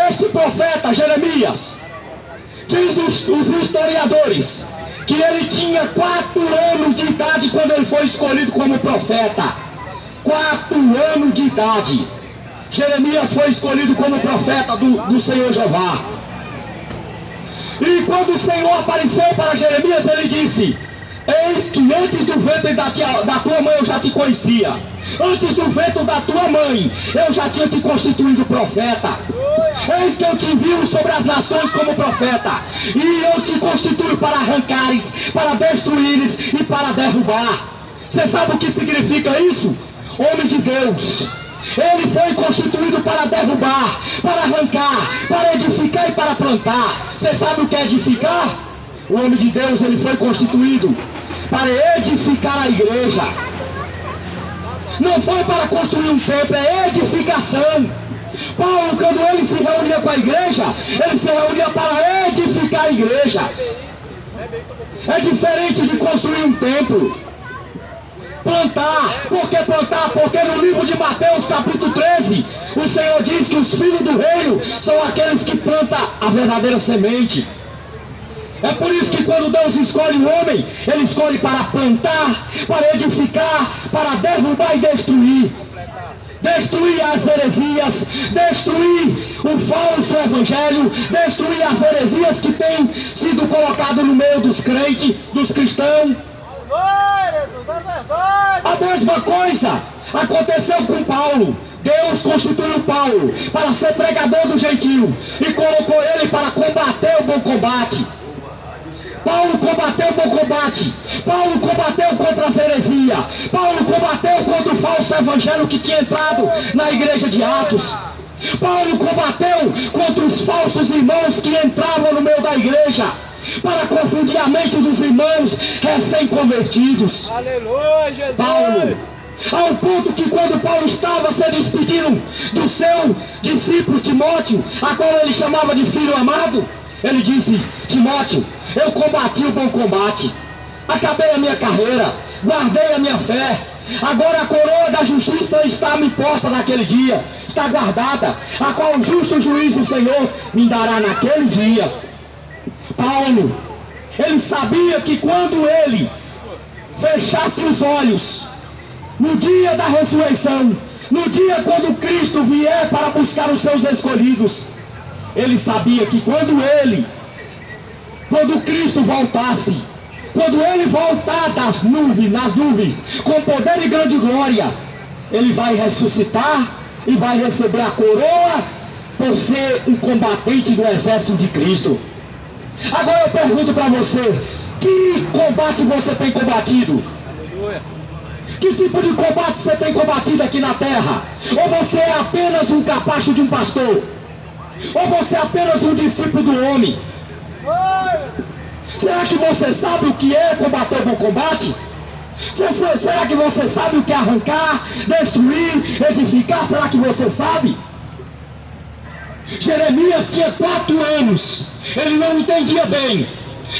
Este profeta Jeremias, diz os historiadores, que ele tinha 4 anos de idade quando ele foi escolhido como profeta. 4 anos de idade. Jeremias foi escolhido como profeta do Senhor Jeová. E quando o Senhor apareceu para Jeremias, ele disse: eis que antes do ventre da tua mãe eu já te conhecia. Antes do ventre da tua mãe eu já tinha te constituído profeta. Eis que eu te envio sobre as nações como profeta, e eu te constituo para arrancares, para destruíres e para derrubar. Você sabe o que significa isso? Homem de Deus, ele foi constituído para derrubar, para arrancar, para edificar e para plantar. Você sabe o que é edificar? O homem de Deus, ele foi constituído para edificar a igreja. Não foi para construir um templo, é edificação. Paulo, quando ele se reunia com a igreja, ele se reunia para edificar a igreja. É diferente de construir um templo. Plantar. Por que plantar? Porque no livro de Mateus, capítulo 13, o Senhor diz que os filhos do reino são aqueles que plantam a verdadeira semente. É por isso que quando Deus escolhe o homem, ele escolhe para plantar, para edificar, para derrubar e destruir. Destruir as heresias, destruir o falso evangelho, destruir as heresias que têm sido colocadas no meio dos crentes, dos cristãos. A mesma coisa aconteceu com Paulo. Deus constituiu Paulo para ser pregador do gentio e colocou ele para combater o bom combate. Paulo combateu o bom combate. Paulo combateu contra as heresias. Paulo combateu contra o falso evangelho que tinha entrado na igreja de Atos. Paulo combateu contra os falsos irmãos que entravam no meio da igreja para confundir a mente dos irmãos recém-convertidos. Aleluia, Jesus! Paulo, ao ponto que quando Paulo estava se despedindo do seu discípulo Timóteo, a qual ele chamava de filho amado, ele disse: Timóteo, eu combati o bom combate, acabei a minha carreira, guardei a minha fé. Agora a coroa da justiça está me posta naquele dia, está guardada, a qual o justo juiz o Senhor me dará naquele dia. Paulo, ele sabia que quando ele fechasse os olhos, no dia da ressurreição, no dia quando Cristo vier para buscar os seus escolhidos, ele sabia que quando Cristo voltasse, quando ele voltar nas nuvens, com poder e grande glória, ele vai ressuscitar e vai receber a coroa por ser um combatente do exército de Cristo. Agora eu pergunto para você: que combate você tem combatido? Aleluia! Que tipo de combate você tem combatido aqui na terra? Ou você é apenas um capacho de um pastor? Ou você é apenas um discípulo do homem? Será que você sabe o que é combater o bom combate? Será que você sabe o que é arrancar, destruir, edificar? Será que você sabe? Jeremias tinha 4 anos, ele não entendia bem.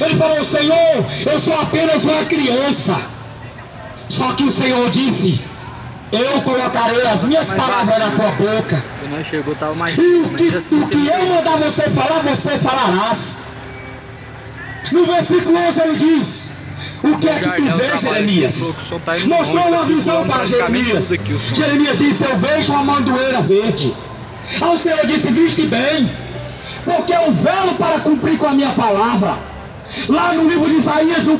Ele falou: Senhor, eu sou apenas uma criança. Só que o Senhor disse: eu colocarei as minhas palavras na tua boca. Quando nós chegou, tava mais. E o que eu mandar você falar, você falarás. No versículo 11 ele diz: o que é que tu vês, Jeremias? Mostrou uma visão para Jeremias. Jeremias disse: eu vejo uma mandoeira verde. Aí o Senhor disse: viste bem, porque eu velo para cumprir com a minha palavra. Lá no livro de Isaías, no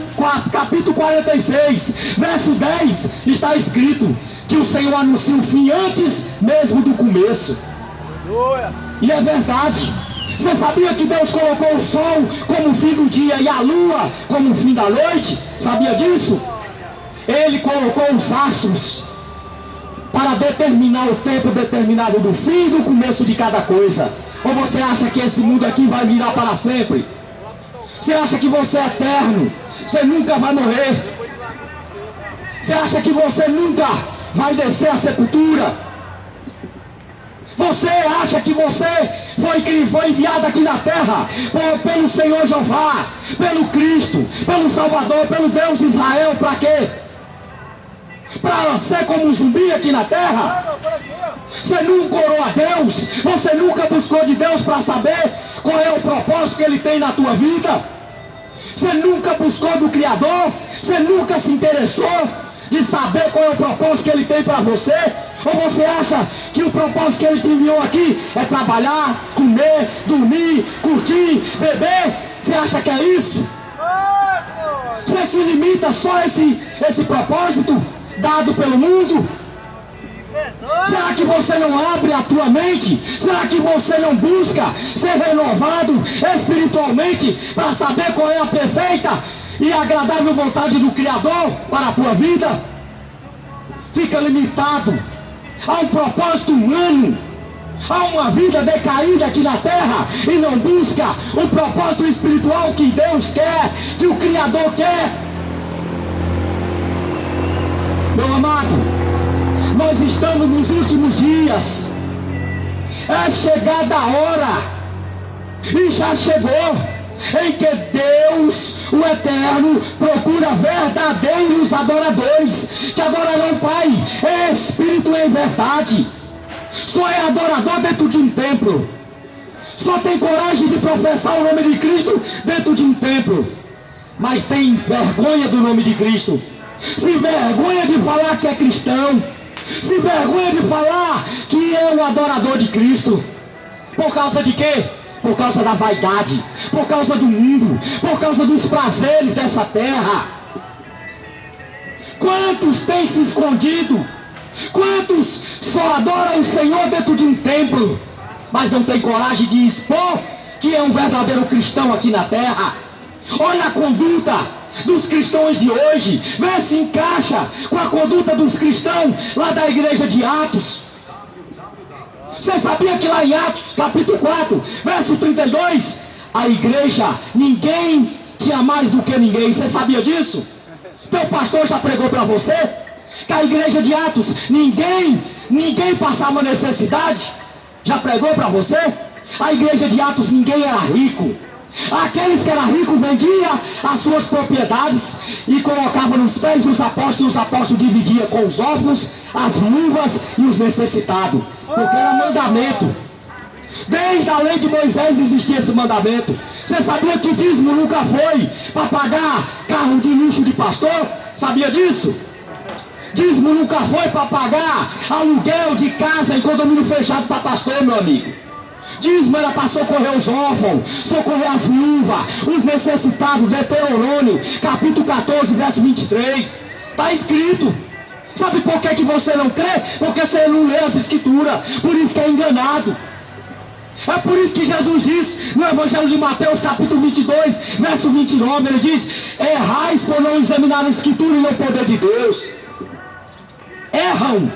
capítulo 46, verso 10, está escrito que o Senhor anuncia o fim antes mesmo do começo. E é verdade. Você sabia que Deus colocou o sol como o fim do dia e a lua como o fim da noite? Sabia disso? Ele colocou os astros para determinar o tempo determinado do fim e do começo de cada coisa. Ou você acha que esse mundo aqui vai virar para sempre? Você acha que você é eterno? Você nunca vai morrer? Você acha que você nunca vai descer à sepultura? Você acha que você foi enviado aqui na terra pelo Senhor Jeová, pelo Cristo, pelo Salvador, pelo Deus de Israel, para quê? Para ser como um zumbi aqui na terra? Você nunca orou a Deus? Você nunca buscou de Deus para saber qual é o propósito que Ele tem na tua vida? Você nunca buscou do Criador? Você nunca se interessou de saber qual é o propósito que Ele tem para você? Ou você acha que o propósito que Ele te enviou aqui é trabalhar, comer, dormir, curtir, beber? Você acha que é isso? Você se limita só a esse propósito dado pelo mundo? Será que você não abre a tua mente? Será que você não busca ser renovado espiritualmente para saber qual é a perfeita e agradável vontade do Criador para a tua vida? Fica limitado a um propósito humano, a uma vida decaída aqui na terra, e não busca o propósito espiritual que Deus quer, que o Criador quer. Meu amado, nós estamos nos últimos dias. É chegada a hora, e já chegou, em que Deus, o Eterno, procura verdadeiros adoradores, que adorarão o Pai em espírito e em verdade. Só é adorador dentro de um templo. Só tem coragem de professar o nome de Cristo dentro de um templo. Mas tem vergonha do nome de Cristo. Se vergonha de falar que é cristão. Se vergonha de falar que é o adorador de Cristo. Por causa de quê? Por causa da vaidade, por causa do mundo, por causa dos prazeres dessa terra. Quantos têm se escondido? Quantos só adoram o Senhor dentro de um templo, mas não têm coragem de expor que é um verdadeiro cristão aqui na terra? Olha a conduta dos cristãos de hoje, vê se encaixa com a conduta dos cristãos lá da igreja de Atos. Você sabia que lá em Atos, capítulo 4, verso 32, a igreja, ninguém tinha mais do que ninguém? Você sabia disso? Teu pastor já pregou para você que a igreja de Atos, ninguém passava necessidade? Já pregou para você? A igreja de Atos, ninguém era rico. Aqueles que eram ricos vendiam as suas propriedades e colocavam nos pés dos apóstolos, e os apóstolos dividiam com os órfãos, as viúvas e os necessitados, porque era mandamento. Desde a lei de Moisés existia esse mandamento. Você sabia que dízimo nunca foi para pagar carro de luxo de pastor? Sabia disso? Dízimo nunca foi para pagar aluguel de casa em condomínio fechado para pastor, meu amigo. Dízimo era para socorrer os órfãos, socorrer as viúvas, os necessitados. Deuteronômio, capítulo 14, verso 23. Está escrito. Sabe por que você não crê? Porque você não lê as escrituras. Por isso que é enganado. É por isso que Jesus diz no Evangelho de Mateus, capítulo 22, verso 29, ele diz: errais por não examinar a escritura e não o poder de Deus. Erram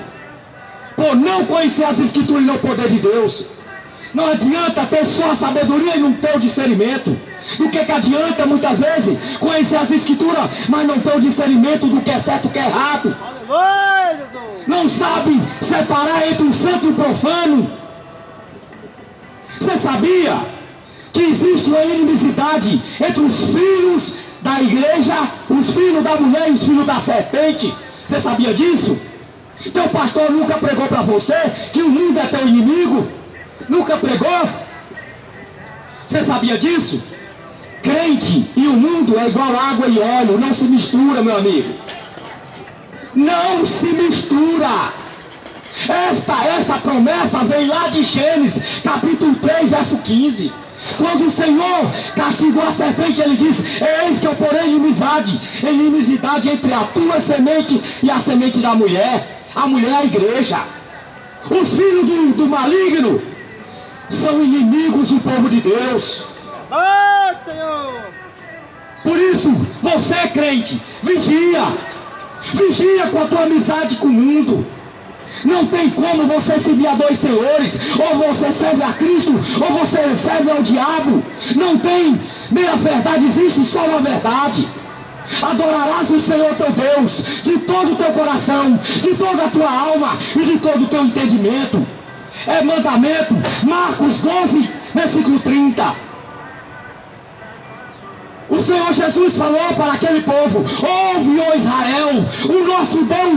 por não conhecer as escrituras e não o poder de Deus. Não adianta ter só a sabedoria e não ter o discernimento. Do que adianta muitas vezes conhecer as escrituras, mas não ter o discernimento do que é certo e o que é errado. Não sabe separar entre o santo e o profano. Você sabia que existe uma inimizidade entre os filhos da igreja, os filhos da mulher e os filhos da serpente? Você sabia disso? Teu pastor nunca pregou para você que o mundo é teu inimigo? Nunca pregou? Você sabia disso? Crente e o mundo é igual água e óleo, não se mistura, meu amigo. Não se mistura. Esta promessa vem lá de Gênesis, capítulo 3, verso 15. Quando o Senhor castigou a serpente, ele disse: eis que eu porei inimizidade entre a tua semente e a semente da mulher. A mulher é a igreja. Os filhos do maligno são inimigos do povo de Deus. Por isso, você é crente, vigia com a tua amizade com o mundo. Não tem como você servir a dois senhores. Ou você serve a Cristo, ou você serve ao diabo. Não tem meias verdades, existe só uma verdade. Adorarás o Senhor teu Deus de todo o teu coração, de toda a tua alma e de todo o teu entendimento. É mandamento. Marcos 12, versículo 30. O Senhor Jesus falou para aquele povo: ouve, ó Israel, o nosso Deus